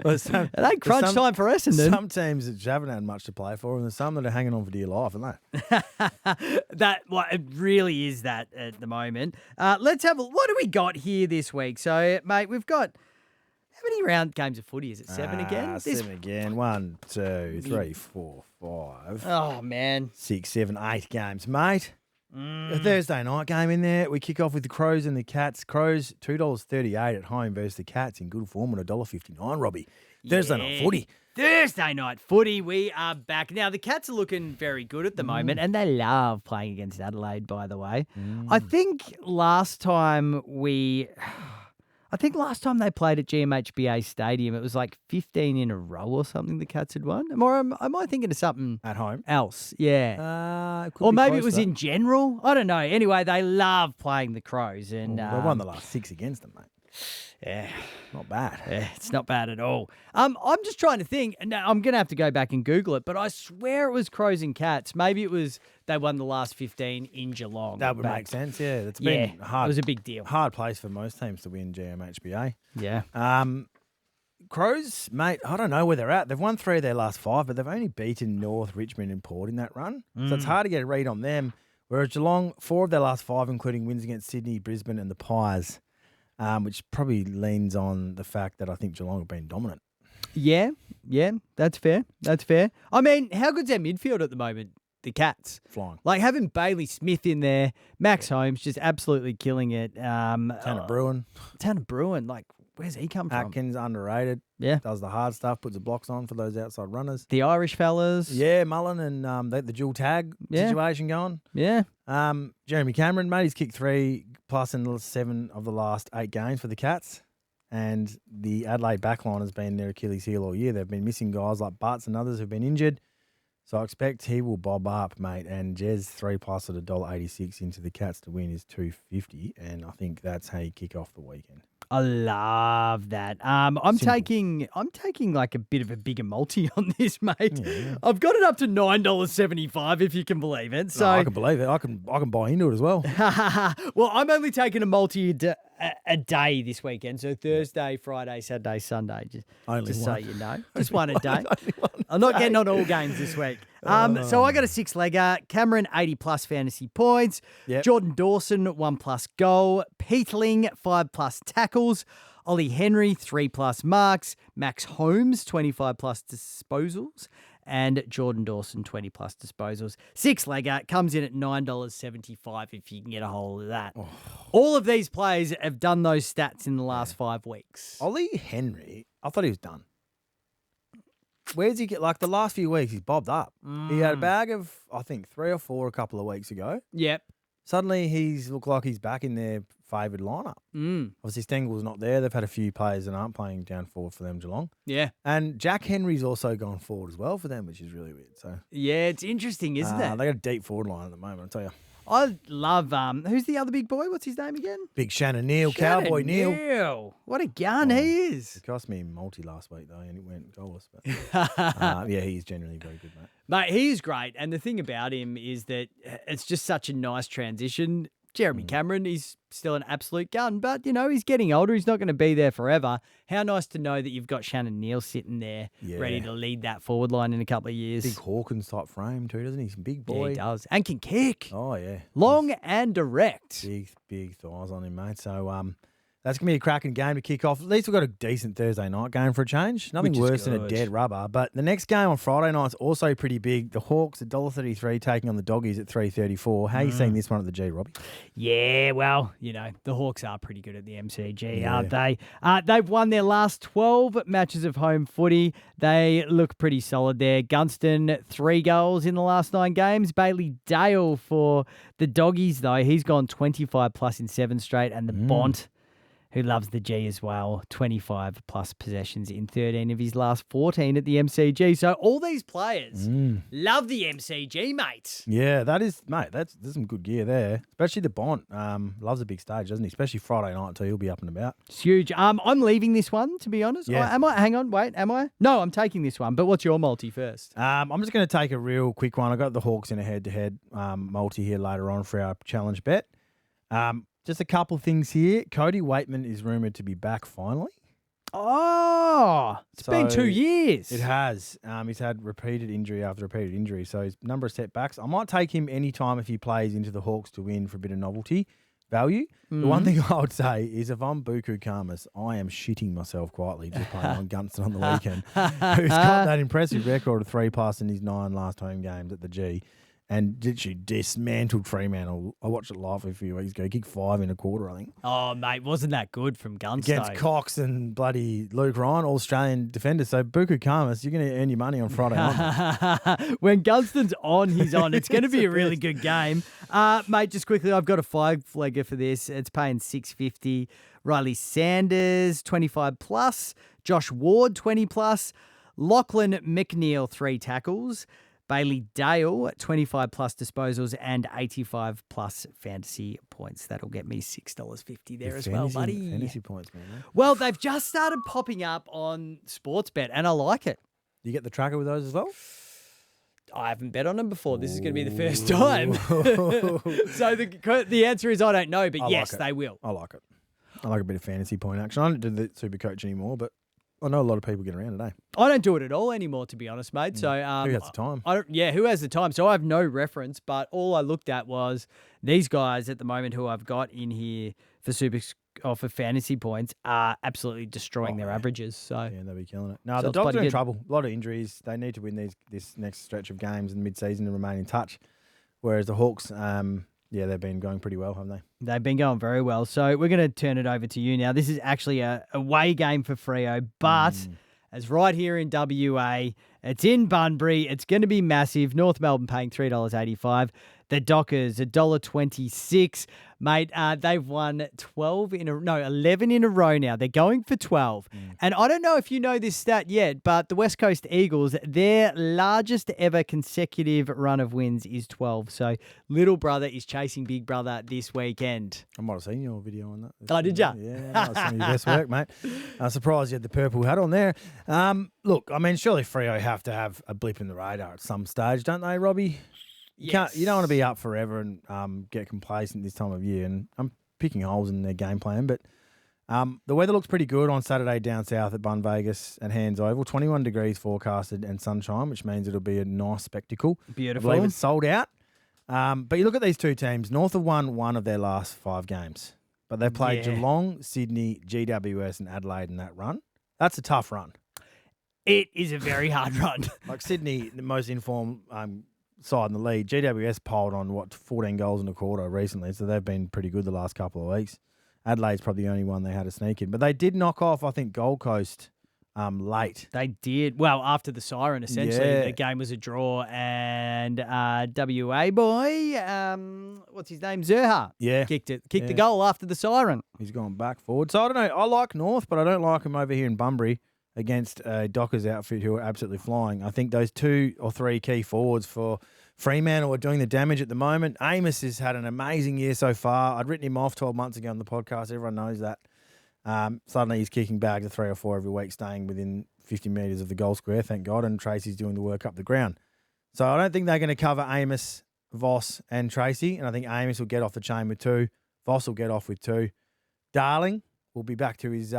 Well, It ain't crunch time for Essendon. Some teams that haven't had much to play for, and there's some that are hanging on for dear life, aren't they? It really is that at the moment. Let's have what do we got here this week? So, mate, we've got how many round games of footy? Is it 7 again? 7 again. 1, 2, 3, 4, 5. Oh man, 6, 7, 8 games, mate. A Thursday night game in there. We kick off with the Crows and the Cats. Crows, $2.38 at home versus the Cats in good form at $1.59, Robbie. Thursday night footy. Thursday night footy. We are back. Now, the Cats are looking very good at the moment, and they love playing against Adelaide, by the way. I think last time they played at GMHBA Stadium, it was like 15 in a row or something the Cats had won. Or am I thinking of something At home. else? Yeah. Could Or be maybe it close, was in general. I don't know. Anyway, they love playing the Crows. And they won the last 6 against them, mate. Yeah. Not bad. Yeah, it's not bad at all. I'm just trying to think. Now, I'm going to have to go back and Google it, but I swear it was Crows and Cats. Maybe it was they won the last 15 in Geelong. That would make sense, yeah. It's been hard. It was a big deal. Hard place for most teams to win GMHBA. Yeah. Crows, mate, I don't know where they're at. They've won 3 of their last 5, but they've only beaten North, Richmond and Port in that run. So it's hard to get a read on them. Whereas Geelong, 4 of their last 5, including wins against Sydney, Brisbane and the Pies, which probably leans on the fact that I think Geelong have been dominant. Yeah, that's fair. I mean, how good's their midfield at the moment? The Cats. Flying. Like having Bailey Smith in there, Max Holmes just absolutely killing it. Tanner Bruin. Like, Where's he come from? Atkins, underrated. Yeah. Does the hard stuff, puts the blocks on for those outside runners. The Irish fellas. Yeah, Mullen and the dual tag situation going. Yeah. Jeremy Cameron, mate, he's kicked 3+ in 7 of the last 8 games for the Cats. And the Adelaide backline has been their Achilles heel all year. They've been missing guys like Butts and others who've been injured. So I expect he will bob up, mate. And Jez 3+ at $1.86 into the Cats to win is $2.50. And I think that's how you kick off the weekend. I love that. I'm taking like a bit of a bigger multi on this, mate. Yeah. I've got it up to $9.75 if you can believe it. So No, I can believe it. I can buy into it as well. well, I'm only taking a multi a day this weekend. So Thursday, Friday, Saturday, Sunday. Just so you know. Just one a day. I'm not getting on all games this week. So I got a 6-legger. Cameron, 80+ fantasy points. Yep. Jordan Dawson, 1+ goal. Peteling, 5+ tackles. Ollie Henry, 3+ marks. Max Holmes, 25+ disposals. And Jordan Dawson, 20+ disposals. 6-legger comes in at $9.75 if you can get a hold of that. Oh. All of these players have done those stats in the last 5 weeks. Ollie Henry, I thought he was done. Where's he get? Like the last few weeks, he's bobbed up. He had a bag of, I think, 3 or 4 a couple of weeks ago. Yep. Suddenly, he's looked like he's back in their favoured lineup. Obviously, Stengel's not there. They've had a few players that aren't playing down forward for them, Geelong. Yeah. And Jack Henry's also gone forward as well for them, which is really weird. So Yeah, it's interesting, isn't it? They got a deep forward line at the moment, I tell you. I love, who's the other big boy? What's his name again? Big Shannon Neil, Cowboy Neil. Neil. What a gun he is. It cost me a multi last week, though, and it went goalless. But yeah, he's generally very good, mate. Mate, he is great. And the thing about him is that it's just such a nice transition. Jeremy Cameron, he's still an absolute gun, but, he's getting older. He's not going to be there forever. How nice to know that you've got Shannon Neal sitting there ready to lead that forward line in a couple of years. Big Hawkins type frame too, doesn't he? He's a big boy. Yeah, he does. And can kick. Oh, yeah. Long and direct. Big thighs on him, mate. So that's going to be a cracking game to kick off. At least we've got a decent Thursday night game for a change. Nothing worse than a dead rubber. But the next game on Friday night's also pretty big. The Hawks at $1.33 taking on the Doggies at $3.34. How are you seeing this one at the G, Robbie? Yeah, well, the Hawks are pretty good at the MCG, aren't they? They've won their last 12 matches of home footy. They look pretty solid there. Gunston, 3 goals in the last 9 games. Bailey Dale for the Doggies, though. He's gone 25+ in 7 straight. And the Bont, who loves the G as well, 25+ possessions in 13 of his last 14 at the MCG. So all these players love the MCG, mate. Yeah, there's some good gear there. Especially the Bont. Loves a big stage, doesn't he? Especially Friday night too. He'll be up and about. It's huge. I'm leaving this one, to be honest. Yeah. Am I? Hang on, wait, am I? No, I'm taking this one. But what's your multi first? I'm just going to take a real quick one. I got the Hawks in a head-to-head multi here later on for our challenge bet. Just a couple things here. Cody Waitman is rumoured to be back finally. Oh, it's been 2 years. It has. He's had repeated injury after repeated injury, so his number of setbacks. I might take him anytime if he plays into the Hawks to win for a bit of novelty value. The one thing I would say is if I'm Buku Karmas, I am shitting myself quietly just playing on Gunston on the weekend, who's got that impressive record of 3+ in his 9 last home games at the G. And literally dismantled Fremantle. I watched it live a few weeks ago. He kicked 5 in a quarter, I think. Oh, mate, wasn't that good from Gunstone? Against Cox and bloody Luke Ryan, all Australian defenders. So Buku Karmas, you're going to earn your money on Friday night. When Gunston's on, he's on. It's going to be a really good game. Mate, just quickly, I've got a 5-legger for this. It's paying $6.50. Riley Sanders, 25+. Josh Ward, 20+. Lachlan McNeil, 3 tackles. Bailey Dale, 25+ disposals and 85+ fantasy points. That'll get me $6.50 there as well, buddy. Fantasy points, man. Well, they've just started popping up on Sportsbet, and I like it. You get the tracker with those as well? I haven't bet on them before. This is going to be the first time. So the answer is I don't know, but yes, they will. I like it. I like a bit of fantasy point action. I don't do the Super Coach anymore, but I know a lot of people get around today. I don't do it at all anymore, to be honest, mate. So who has the time? Who has the time? So I have no reference, but all I looked at was these guys at the moment who I've got in here for fantasy points are absolutely destroying their averages. So yeah, they'll be killing it. No, the Dogs are in trouble. A lot of injuries. They need to win this next stretch of games in mid-season and remain in touch. Whereas the Hawks, Yeah, they've been going pretty well, haven't they? They've been going very well. So we're going to turn it over to you now. This is actually a away game for Freo, but it's right here in WA. It's in Bunbury. It's going to be massive. North Melbourne paying $3.85. The Dockers, $1.26. Mate, they've won 11 in a row now. They're going for 12. And I don't know if you know this stat yet, but the West Coast Eagles, their largest ever consecutive run of wins is 12. So little brother is chasing big brother this weekend. I might have seen your video on that. Oh, did ya? Yeah, that's some of your best work, mate. I'm surprised you had the purple hat on there. Look, I mean, surely Freo have to have a blip in the radar at some stage, don't they, Robbie? You don't want to be up forever and get complacent this time of year. And I'm picking holes in their game plan, but the weather looks pretty good on Saturday down south at Bun Vegas at Hands Oval. 21 degrees forecasted and sunshine, which means it'll be a nice spectacle. Beautiful. I believe it's sold out. But you look at these two teams. North have won one of their last 5 games, but they've played Geelong, Sydney, GWS, and Adelaide in that run. That's a tough run. It is a very hard run. Like Sydney, the most informed side in the league. GWS polled on 14 goals in a quarter recently, so they've been pretty good the last couple of weeks. Adelaide's probably the only one they had a sneak in, but they did knock off, I think, Gold Coast late. They did. Well, after the siren, essentially, Yeah. the game was a draw, and WA boy, what's his name, Zerha, kicked the goal after the siren. He's gone back forward. So I don't know. I like North, but I don't like him over here in Bunbury against a Dockers outfit who are absolutely flying. I think those 2 or 3 key forwards for Fremantle are doing the damage at the moment. Amos has had an amazing year so far. I'd written him off 12 months ago on the podcast. Everyone knows that. Suddenly he's kicking bags of 3 or 4 every week, staying within 50 metres of the goal square, thank God, and Tracy's doing the work up the ground. So I don't think they're going to cover Amos, Voss and Tracy, and I think Amos will get off the chain with 2. Voss will get off with 2. Darling will be back to his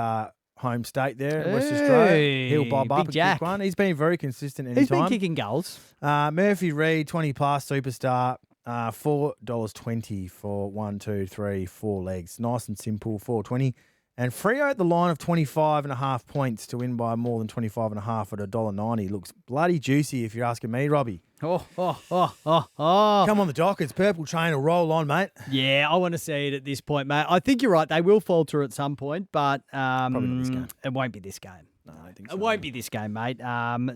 home state there in West Australia. He'll bob up and kick one. He's been very consistent anytime. He's been kicking goals. Murphy Reid, 20-plus superstar, $4.20 for 1, 2, 3, 4 legs. Nice and simple, $4.20. And Freo at the line of 25.5 points to win by more than 25.5 at $1.90 looks bloody juicy if you're asking me, Robbie. Oh. Come on, the Dockers. Purple train will roll on, mate. Yeah, I want to see it at this point, mate. I think you're right. They will falter at some point, but Probably not this game. It won't be this game. No, I don't think so. It won't be this game, mate.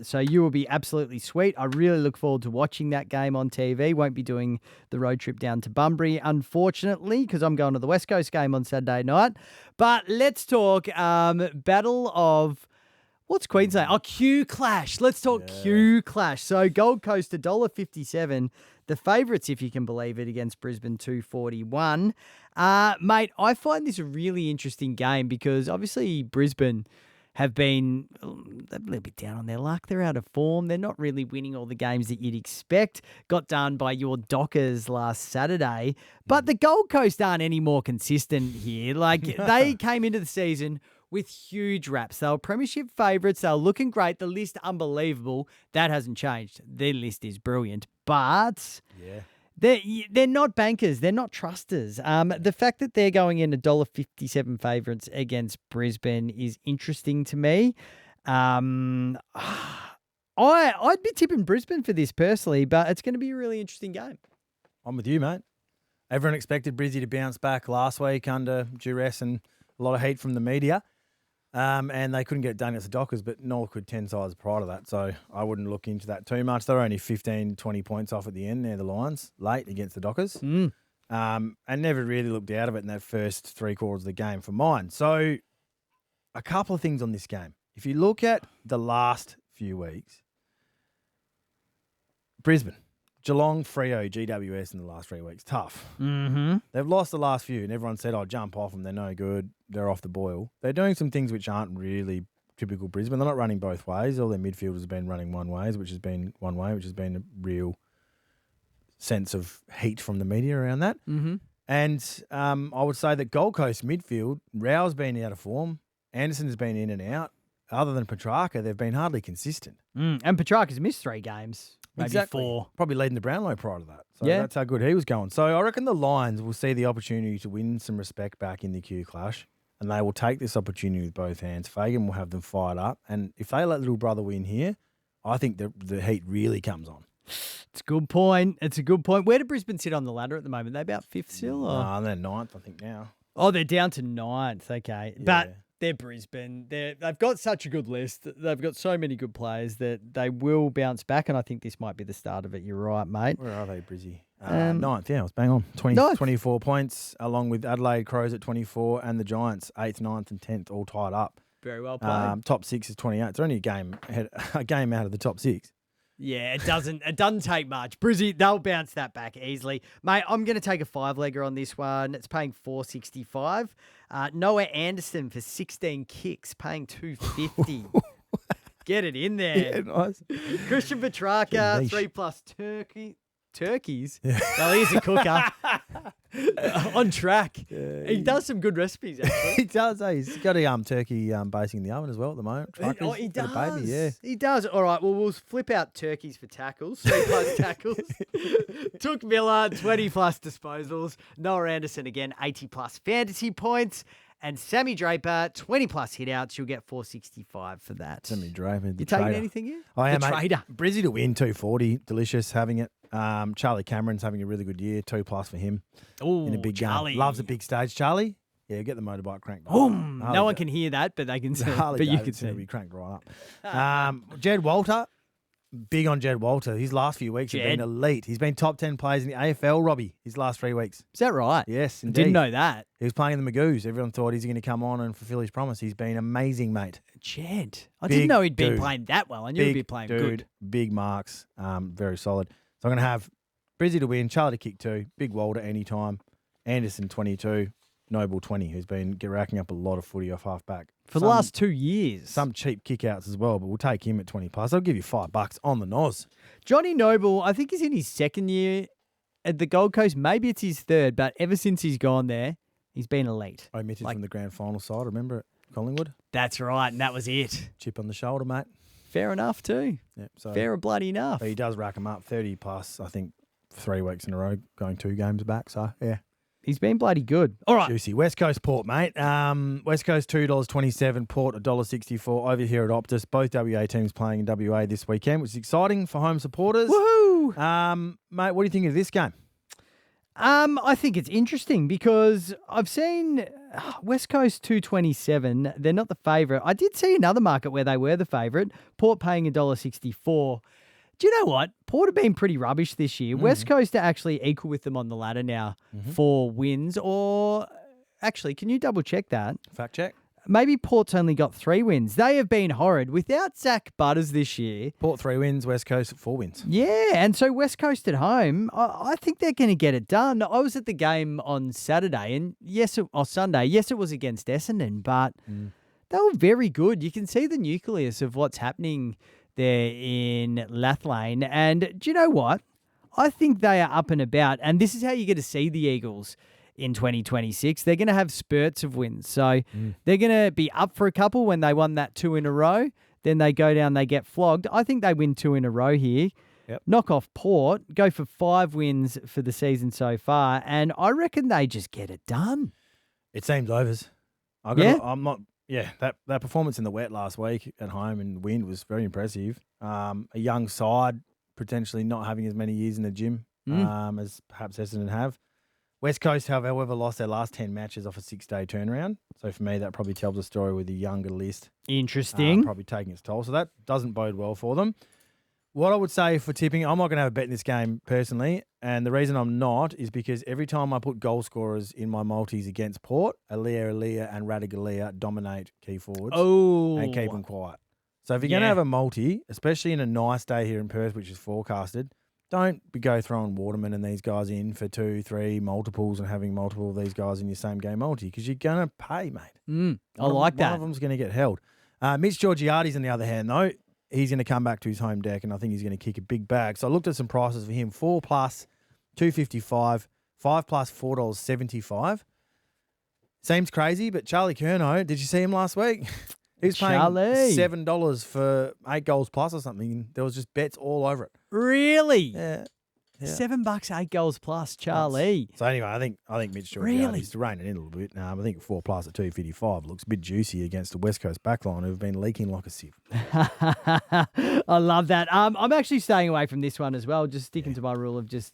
So you will be absolutely sweet. I really look forward to watching that game on TV. Won't be doing the road trip down to Bunbury, unfortunately, because I'm going to the West Coast game on Saturday night. But let's talk Battle of... What's Queensland? Oh, Q Clash. Let's talk Q Clash. So Gold Coast $1.57. The favourites, if you can believe it, against Brisbane $2.41. Mate, I find this a really interesting game because obviously Brisbane have been a little bit down on their luck. They're out of form. They're not really winning all the games that you'd expect. Got done by your Dockers last Saturday. But the Gold Coast aren't any more consistent here. Like, they came into the season with huge raps. They were premiership favourites. They were looking great. The list, unbelievable. That hasn't changed. Their list is brilliant. But they're not bankers. They're not trusters. The fact that they're going in $1.57 favourites against Brisbane is interesting to me. I'd be tipping Brisbane for this personally, but it's going to be a really interesting game. I'm with you, mate. Everyone expected Brizzy to bounce back last week under duress and a lot of heat from the media. And they couldn't get it done against the Dockers, but nor could 10 sides prior to that. So I wouldn't look into that too much. They're only 15, 20 points off at the end. They're the Lions late against the Dockers. And never really looked out of it in that first 3 quarters of the game for mine. So a couple of things on this game. If you look at the last few weeks, Brisbane, Geelong, Freo, GWS in the last 3 weeks. Tough. Mm-hmm. They've lost the last few, and everyone said, jump off them. They're no good. They're off the boil. They're doing some things which aren't really typical Brisbane. They're not running both ways. All their midfielders have been running one way, which has been a real sense of heat from the media around that. Mm-hmm. And I would say that Gold Coast midfield, Rao's been out of form. Anderson's been in and out. Other than Petrarca, they've been hardly consistent. And Petrarca's missed 3 games. Maybe 4. Probably leading the Brownlow prior to that. So Yeah. that's how good he was going. So I reckon the Lions will see the opportunity to win some respect back in the Q Clash, and they will take this opportunity with both hands. Fagan will have them fired up, and if they let little brother win here, I think the heat really comes on. It's a good point. It's a good point. Where do Brisbane sit on the ladder at the moment? They about fifth still? Or? They're ninth, I think, now. Oh, they're down to ninth. Okay. Yeah. But they're Brisbane. They've got such a good list. They've got so many good players that they will bounce back, and I think this might be the start of it. You're right, mate. Where are they, Brizzy? Ninth, yeah, I was bang on. 24 points, along with Adelaide Crows at 24 and the Giants, 8th, 9th and 10th, all tied up. Very well played. Top 6 is 28. It's only a game out of the top 6. Yeah, it doesn't take much. Brizzy, they'll bounce that back easily. Mate, I'm going to take a 5-legger on this one. It's paying $4.65. Noah Anderson for 16 kicks, paying $2.50. Get it in there. Yeah, nice. Christian Petrarca, 3+ turkeys. Yeah. Well, he's a cooker. On track. He does some good recipes, actually. He does, eh? He's got a turkey basting in the oven as well at the moment. Oh, he does. Baby, yeah. He does. All right, well, we'll flip out turkeys for tackles. 3+ tackles. Took Miller, 20+ disposals. Noah Anderson again, 80+ fantasy points. And Sammy Draper, 20+ hitouts. You'll get $4.65 for that. Sammy Draper. You taking anything here? I am, the trader. Brizzy to win, 240. Delicious having it. Charlie Cameron's having a really good year, 2+ for him. Oh, in a big Charlie. game. Loves a big stage. Charlie, yeah, get the motorbike cranked. Boom. No one can hear that, but they can see. But you can see. It'll be cranked right up. Jed Walter, big on Jed Walter. His last few weeks have been elite. He's been top 10 players in the AFL, Robbie, his last 3 weeks. Is that right? Yes, indeed. Didn't know that. He was playing in the Magoos. Everyone thought he's going to come on and fulfill his promise. He's been amazing, mate. Jed. I didn't know he'd been playing that well. I knew he'd be playing good. Big marks. Very solid. So I'm going to have Brizzy to win, Charlie to kick 2, Big Walter anytime, Anderson 22, Noble 20, who's been racking up a lot of footy off half-back. For the last 2 years. Some cheap kick-outs as well, but we'll take him at 20+. I'll give you $5 on the nose. Johnny Noble, I think he's in his second year at the Gold Coast. Maybe it's his third, but ever since he's gone there, he's been elite. Omitted from the grand final side, remember at Collingwood? That's right, and that was it. Chip on the shoulder, mate. Fair enough too. Yep, so fair bloody enough. But he does rack them up, 30+, I think, 3 weeks in a row, going 2 games back. So, yeah. He's been bloody good. All right. Juicy. West Coast Port, mate. West Coast $2.27, Port $1.64 over here at Optus. Both WA teams playing in WA this weekend, which is exciting for home supporters. Woohoo! Mate, what do you think of this game? I think it's interesting because I've seen West Coast 227. They're not the favourite. I did see another market where they were the favourite. Port paying $1.64. Do you know what? Port have been pretty rubbish this year. West Coast are actually equal with them on the ladder now for wins. Or actually, can you double check that? Fact check. Maybe Port's only got 3 wins. They have been horrid. Without Zach Butters this year. Port 3 wins, West Coast 4 wins. Yeah, and so West Coast at home, I think they're going to get it done. I was at the game on Saturday, and Sunday. Yes, it was against Essendon, but they were very good. You can see the nucleus of what's happening there in Lathlane. And do you know what? I think they are up and about. And this is how you get to see the Eagles in 2026. They're going to have spurts of wins. So they're going to be up for a couple when they won that 2 in a row. Then they go down, they get flogged. I think they win 2 in a row here. Yep. Knock off Port, go for 5 wins for the season so far. And I reckon they just get it done. It seems overs. That performance in the wet last week at home in the wind was very impressive. A young side potentially not having as many years in the gym as perhaps Essendon have. West Coast, however, lost their last 10 matches off a 6-day turnaround. So for me, that probably tells a story with a younger list. Interesting. Probably taking its toll. So that doesn't bode well for them. What I would say for tipping, I'm not going to have a bet in this game personally. And the reason I'm not is because every time I put goal scorers in my multis against Port, Alia and Radigalia dominate key forwards and keep them quiet. So if you're going to have a multi, especially in a nice day here in Perth, which is forecasted, don't go throwing Waterman and these guys in for 2, 3 multiples and having multiple of these guys in your same game multi because you're going to pay, mate. I like that. One of them's going to get held. Mitch Georgiades, on the other hand, though, he's going to come back to his home deck and I think he's going to kick a big bag. So I looked at some prices for him. 4+, $2.55, 5+, $4.75. Seems crazy, but Charlie Curnow, did you see him last week? He was paying $7 for 8 goals plus or something. There was just bets all over it. Really? Yeah. $7, 8 goals plus, Charlie. So anyway, I think Mitch Georgiades is to rein it in a little bit. I think 4+ at $2.55 looks a bit juicy against the West Coast backline who've been leaking like a sieve. I love that. I'm actually staying away from this one as well, just sticking to my rule of just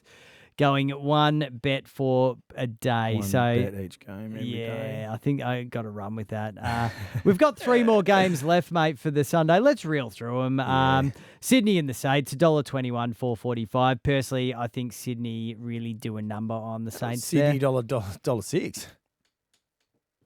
going one bet for a day. One so bet each game every day. yeah, I think I got to run with that. We've got 3 more games left, mate, for the Sunday. Let's reel through them. Yeah. Sydney and the Saints, $1.21, $4.45. Personally, I think Sydney really do a number on the Saints Sydney there. $1.06.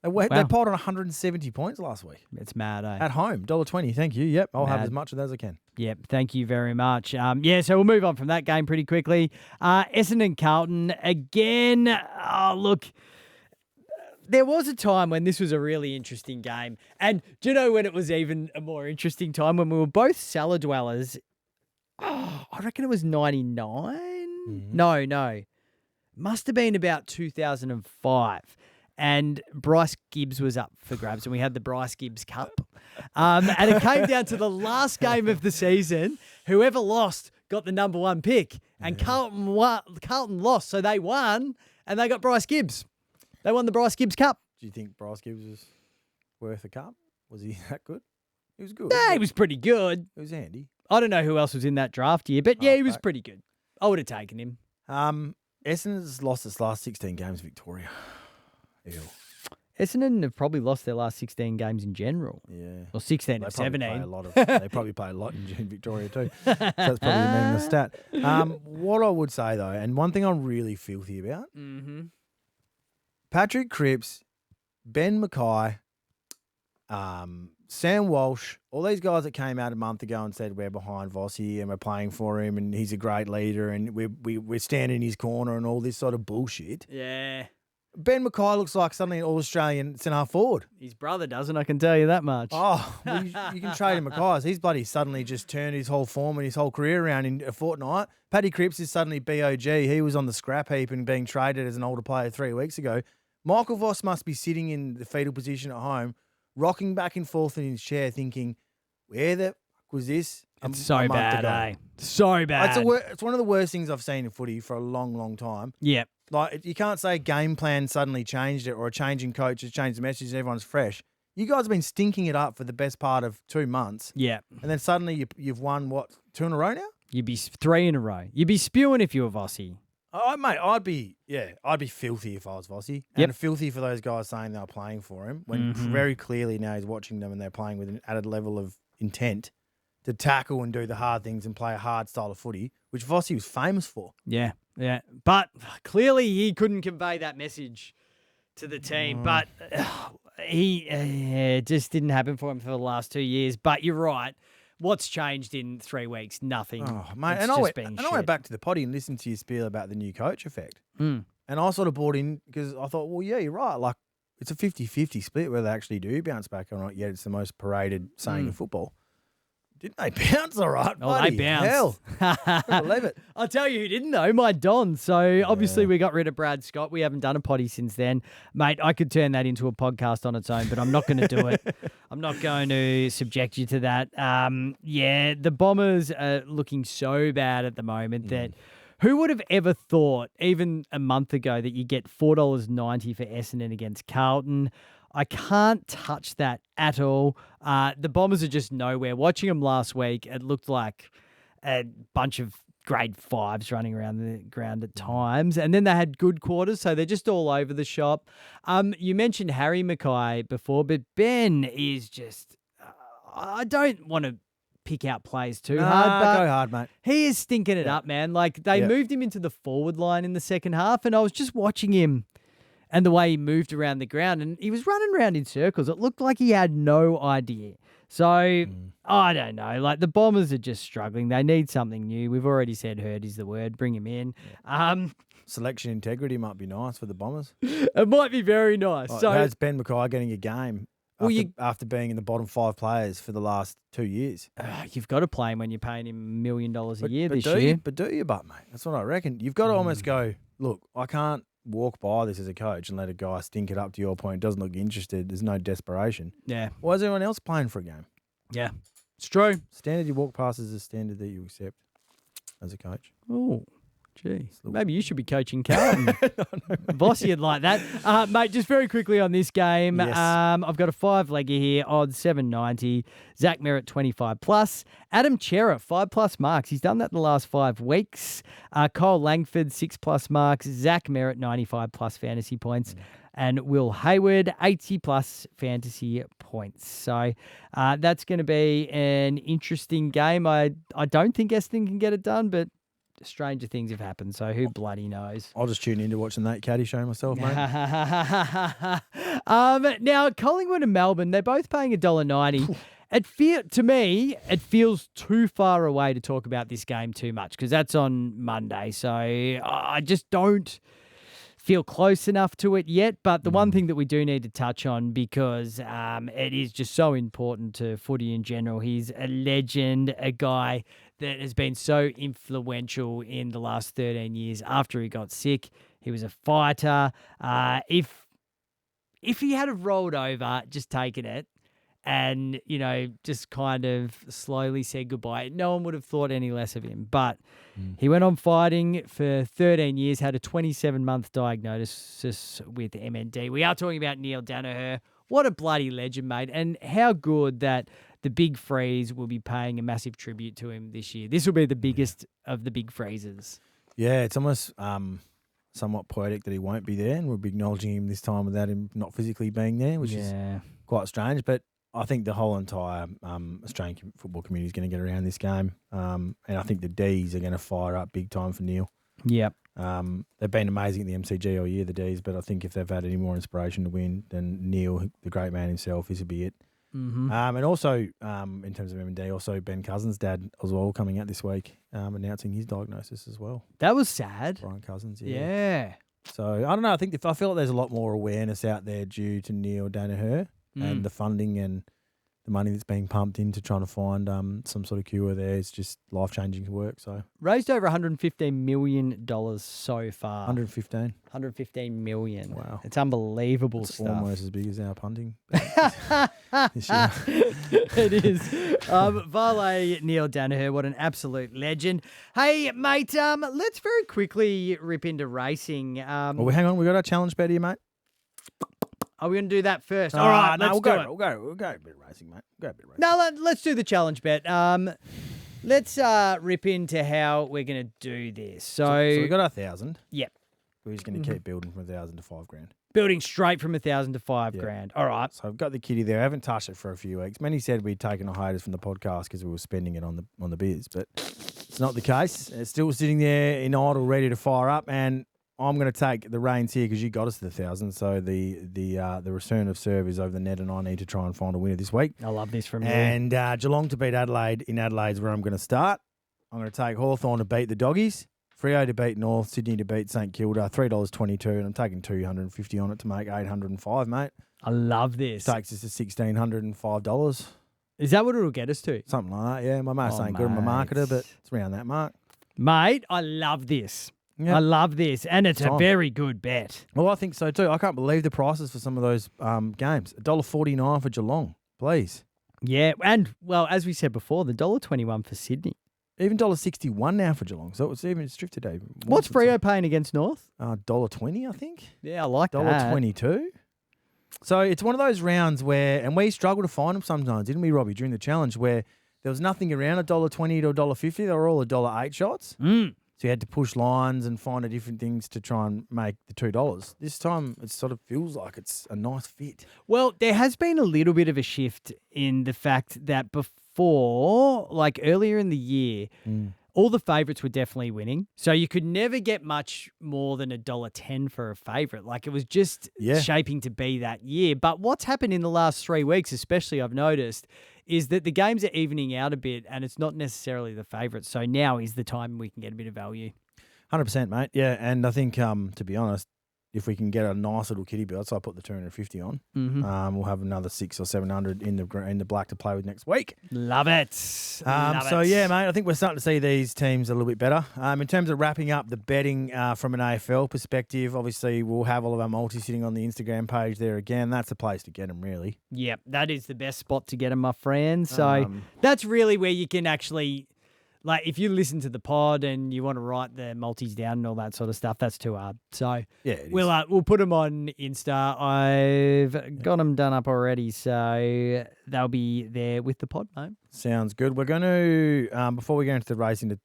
They Wow. piled on 170 points last week. It's mad, eh? At home, $1.20. Thank you. Yep, I'll have Mad. as much of that as I can. Yep, thank you very much. Yeah, so we'll move on from that game pretty quickly. Essendon Carlton again. Oh, look, there was a time when this was a really interesting game. And do you know when it was even a more interesting time? When we were both cellar dwellers. Oh, I reckon it was 99. Mm-hmm. No. Must have been about 2005. And Bryce Gibbs was up for grabs, and we had the Bryce Gibbs Cup. And it came down to the last game of the season. Whoever lost got the number 1 pick, and Carlton lost, so they won, and they got Bryce Gibbs. They won the Bryce Gibbs Cup. Do you think Bryce Gibbs was worth a cup? Was he that good? He was good. Yeah, he was pretty good. It was handy. I don't know who else was in that draft year, but yeah, he was back. pretty good. I would have taken him. Essendon's lost its last 16 games, Victoria. Ew. Essendon have probably lost their last 16 games in general. Yeah. Or 16 They of probably 17. play a lot of. They probably play a lot in Victoria too. So that's probably the meaningless stat. What I would say though, and one thing I'm really filthy about, Patrick Cripps, Ben Mackay, Sam Walsh, all these guys that came out a month ago and said we're behind Vossi and we're playing for him and he's a great leader and we're standing in his corner and all this sort of bullshit. Yeah. Ben Mackay looks like suddenly an All-Australian centre-half forward. His brother doesn't, I can tell you that much. Oh, well, you can trade him Mackay. He's bloody suddenly just turned his whole form and his whole career around in a fortnight. Paddy Cripps is suddenly BOG. He was on the scrap heap and being traded as an older player 3 weeks ago. Michael Voss must be sitting in the fetal position at home, rocking back and forth in his chair thinking, where the fuck was this? It's so bad, eh? So bad. It's one of the worst things I've seen in footy for a long, long time. Yep. Like, you can't say game plan suddenly changed it or a change in coach has changed the message and everyone's fresh. You guys have been stinking it up for the best part of 2 months. Yeah. And then suddenly you've won, what, 2 in a row now? You'd be 3 in a row. You'd be spewing if you were Vossi. Oh, mate, I'd be filthy if I was Vossi. Yep. And filthy for those guys saying they were playing for him when very clearly now he's watching them and they're playing with an added level of intent to tackle and do the hard things and play a hard style of footy, which Vossi was famous for. Yeah. Yeah. But clearly he couldn't convey that message to the team. But it just didn't happen for him for the last 2 years. But you're right. What's changed in 3 weeks? Nothing. Oh, mate. It's And I just went, been and I shit. went back to the potty and listened to your spiel about the new coach effect. Mm. And I sort of bought in because I thought, well, yeah, you're right. Like, it's a 50-50 split whether they actually do bounce back or not. Yet it's the most paraded saying in football. Didn't they bounce all right? Oh, they bounced. Hell. Couldn't believe it. I'll tell you who didn't know, my Don. So obviously we got rid of Brad Scott. We haven't done a potty since then. Mate, I could turn that into a podcast on its own, but I'm not going to do it. I'm not going to subject you to that. Yeah, the Bombers are looking so bad at the moment that who would have ever thought, even a month ago, that you get $4.90 for Essendon against Carlton? I can't touch that at all. The Bombers are just nowhere. Watching them last week, it looked like a bunch of grade 5s running around the ground at times. And then they had good quarters, so they're just all over the shop. You mentioned Harry Mackay before, but Ben is just... I don't want to pick out plays too hard, but go hard, mate. he is stinking it up, man. Like, they moved him into the forward line in the second half, and I was just watching him and the way he moved around the ground, and he was running around in circles. It looked like he had no idea. So, I don't know. Like, the Bombers are just struggling. They need something new. We've already said herd is the word. Bring him in. Selection integrity might be nice for the Bombers. It might be very nice. Like, So, how's Ben Mackay getting a game Well, after being in the bottom 5 players for the last 2 years? you've got to play him when you're paying him $1 million a year this do year. But do you, mate? That's what I reckon. You've got to almost go, look, I can't walk by this as a coach and let a guy stink it up. To your point, doesn't look interested. There's no desperation. Yeah. Why is everyone else playing for a game? Yeah. It's true. Standard you walk past is a standard that you accept as a coach. Oh, Gee, maybe you should be coaching Carlton. Bossy and like that. Mate, just very quickly on this game. Yes. I've got a 5-legger here, odds 790. Zach Merritt 25 plus. Adam Chera 5+ marks. He's done that in the last 5 weeks. Cole Langford 6+ marks. Zach Merritt 95 plus fantasy points. And Will Hayward 80 plus fantasy points. So that's going to be an interesting game. I don't think Eston can get it done, but stranger things have happened, so who bloody knows? I'll just tune into watching that caddy show myself, mate. Now, Collingwood and Melbourne, they're both paying $1.90. To me, it feels too far away to talk about this game too much because that's on Monday. So I just don't feel close enough to it yet. But the one thing that we do need to touch on, because it is just so important to footy in general, he's a legend, a guy that has been so influential in the last 13 years after he got sick. He was a fighter. If he had have rolled over, just taken it, and, just kind of slowly said goodbye, no one would have thought any less of him. But he went on fighting for 13 years, had a 27-month diagnosis with MND. We are talking about Neil Danaher. What a bloody legend, mate. And how good that the big freeze will be paying a massive tribute to him this year. This will be the biggest of the big freezes. Yeah, it's almost somewhat poetic that he won't be there, and we'll be acknowledging him this time without him not physically being there, which is quite strange. But I think the whole entire Australian football community is going to get around this game, and I think the Ds are going to fire up big time for Neil. Yep. They've been amazing at the MCG all year, the Ds, but I think if they've had any more inspiration to win, then Neil, the great man himself, this will be it. Mm-hmm. And also, in terms of M&D, also Ben Cousins' dad as well coming out this week, announcing his diagnosis as well. That was sad. Brian Cousins, Yeah. So I don't know. I feel like there's a lot more awareness out there due to Neil Danaher and the funding and the money that's being pumped into trying to find some sort of cure there. It's just life-changing work. So raised over $115 million so far. 115. 115 million. Wow. It's unbelievable It's stuff. almost as big as our punting. It is. Varley Neil Danaher, what an absolute legend. Hey, mate, let's very quickly rip into racing. Well, hang on. We got our challenge bet here, mate. Are we going to do that first? All right, let's do it. We'll go a bit of racing, mate. We'll go a bit of racing. No, let's do the challenge bet. Let's rip into how we're going to do this. So we got 1,000. Yep. We're just going to keep building from 1,000 to $5,000. Building straight from 1,000 to $5,000. All right. So I've got the kitty there. I haven't touched it for a few weeks. Many said we'd taken a hiatus from the podcast because we were spending it on the beers, but it's not the case. It's still sitting there in idle, ready to fire up, and I'm going to take the reins here because you got us to 1,000. So the return of serve is over the net, and I need to try and find a winner this week. I love this from you. And Geelong to beat Adelaide in Adelaide's where I'm going to start. I'm going to take Hawthorn to beat the Doggies, Freo to beat North, Sydney to beat St Kilda, $3.22, and I'm taking $250 on it to make $805, mate. I love this. Takes us to $1,605. Is that what it'll get us to? Something like that, yeah. My mate's ain't good. I'm a marketer, but it's around that mark. Mate, I love this. Yeah. I love this. And it's a very good bet. Well, I think so too. I can't believe the prices for some of those games. $1.49 for Geelong, please. Yeah, and, well, as we said before, the $1.21 for Sydney. Even $1.61 now for Geelong. So it's even drifted today. What's Freo paying against North? $1.20, I think. Yeah, I like that. $1.22. So it's one of those rounds where, and we struggle to find them sometimes, didn't we, Robbie, during the challenge, where there was nothing around $1.20 to $1.50. They were all $1.08 shots. Mm. So you had to push lines and find different things to try and make the $2. This time it sort of feels like it's a nice fit. Well, there has been a little bit of a shift in the fact that before, like earlier in the year, all the favourites were definitely winning. So you could never get much more than $1.10 for a favourite. Like it was just shaping to be that year. But what's happened in the last 3 weeks, especially I've noticed, is that the games are evening out a bit and it's not necessarily the favourites. So now is the time we can get a bit of value. 100%, mate. Yeah, and I think, to be honest, if we can get a nice little kitty build, so I put the 250 on, we'll have another 600 or 700 in the black to play with next week. Love it. Yeah, mate, I think we're starting to see these teams a little bit better. In terms of wrapping up the betting from an AFL perspective, obviously we'll have all of our multi sitting on the Instagram page there again. That's the place to get them, really. Yep, that is the best spot to get them, my friend. So that's really where you can actually like if you listen to the pod and you want to write the multis down and all that sort of stuff, that's too hard. So Yeah, it is. we'll put them on Insta. I've got them done up already, so they'll be there with the pod, mate. Sounds good. We're going to, before we go into the racing, to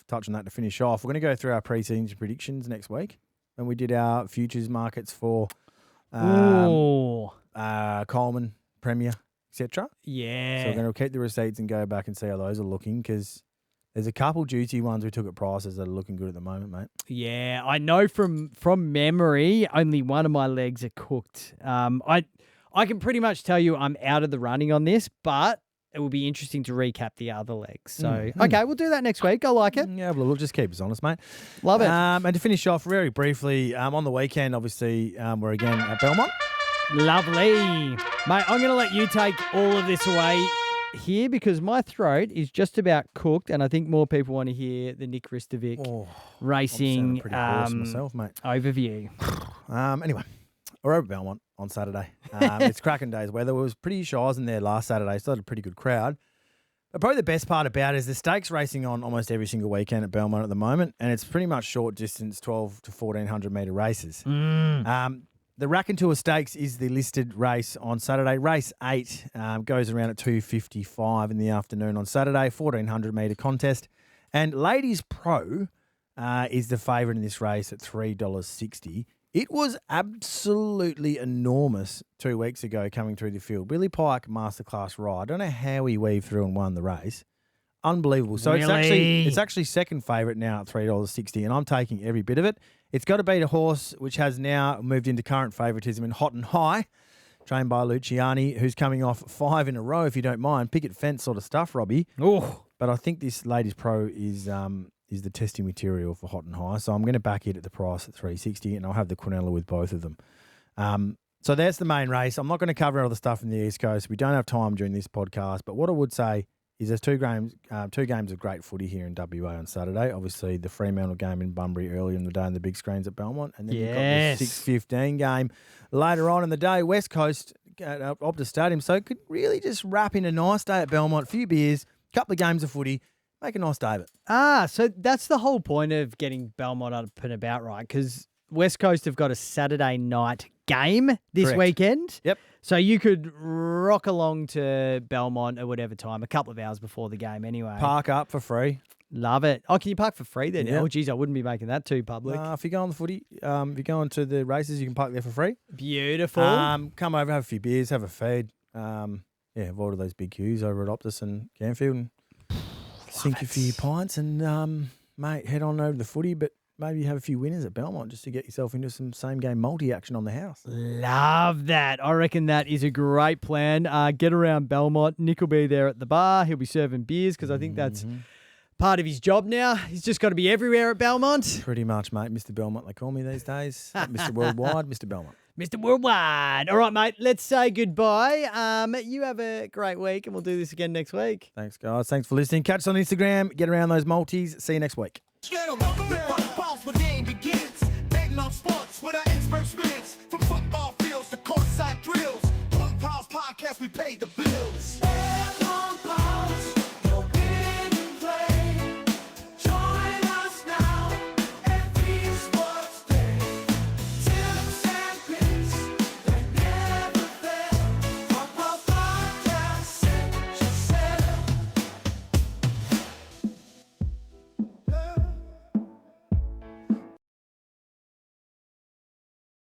touch on that to finish off, we're going to go through our pre-season predictions next week. And we did our futures markets for Coleman, Premier, etc. Yeah. So we're going to keep the receipts and go back and see how those are looking, because there's a couple juicy ones we took at prices that are looking good at the moment, mate. Yeah, I know from memory, only one of my legs are cooked. I can pretty much tell you I'm out of the running on this, but it will be interesting to recap the other legs. So, okay, we'll do that next week. I like it. Yeah, well, just keep us honest, mate. Love it. And to finish off very briefly, on the weekend, obviously, we're again at Belmont. Lovely. Mate, I'm going to let you take all of this away here because my throat is just about cooked, and I think more people want to hear the Nick Ristovic racing I'm pretty hoarse myself, mate. overview. Anyway, we're over at Belmont on Saturday. It's cracking days weather. It was pretty shies in there last Saturday, so had a pretty good crowd. But probably the best part about it is the stakes racing on almost every single weekend at Belmont at the moment, and it's pretty much short distance, 12 to 1400 metre races. The Racontour Stakes is the listed race on Saturday. Race 8 goes around at 2:55 in the afternoon on Saturday, 1400 metre contest. And Ladies Pro is the favourite in this race at $3.60. It was absolutely enormous 2 weeks ago coming through the field. Billy Pike, masterclass ride. I don't know how he weaved through and won the race. Unbelievable. So Really? it's actually second favourite now at $3.60, and I'm taking every bit of it. It's got to beat a horse which has now moved into current favouritism in Hot and High, trained by Luciani, who's coming off 5 in a row, if you don't mind. Picket fence sort of stuff, Robbie. Oh, But I think this Ladies Pro is the testing material for Hot and High, so I'm going to back it at the price at $3.60, and I'll have the Quinella with both of them. So that's the main race. I'm not going to cover all the stuff in the East Coast. We don't have time during this podcast, but what I would say is there's two games of great footy here in WA on Saturday. Obviously, the Fremantle game in Bunbury earlier in the day and the big screens at Belmont. And then you've got the 6:15 game later on in the day, West Coast at Optus Stadium. So it could really just wrap in a nice day at Belmont, a few beers, couple of games of footy, make a nice day of it. so that's the whole point of getting Belmont up and about, right? Because West Coast have got a Saturday night game this Correct. weekend. Yep. So you could rock along to Belmont at whatever time, a couple of hours before the game anyway. Park up for free. Love it. Oh, can you park for free then? Yeah. Oh, geez, I wouldn't be making that too public. If you go on the footy, if you go on to the races, you can park there for free. Beautiful. Come over, have a few beers, have a feed. Avoid all those big queues over at Optus and Canfield, and sink a few pints and, mate, head on over to the footy, but maybe have a few winners at Belmont just to get yourself into some same-game multi-action on the house. Love that. I reckon that is a great plan. Get around Belmont. Nick will be there at the bar. He'll be serving beers because I think that's part of his job now. He's just got to be everywhere at Belmont. Pretty much, mate. Mr. Belmont, they call me these days. Mr. Worldwide, Mr. Belmont. Mr. Worldwide. All right, mate. Let's say goodbye. You have a great week, and we'll do this again next week. Thanks, guys. Thanks for listening. Catch us on Instagram. Get around those multis. See you next week. Punt Pals where the game begins. Betting on sports with our expert spins. From football fields to courtside drills. Punt Pals podcast, we pay the bills.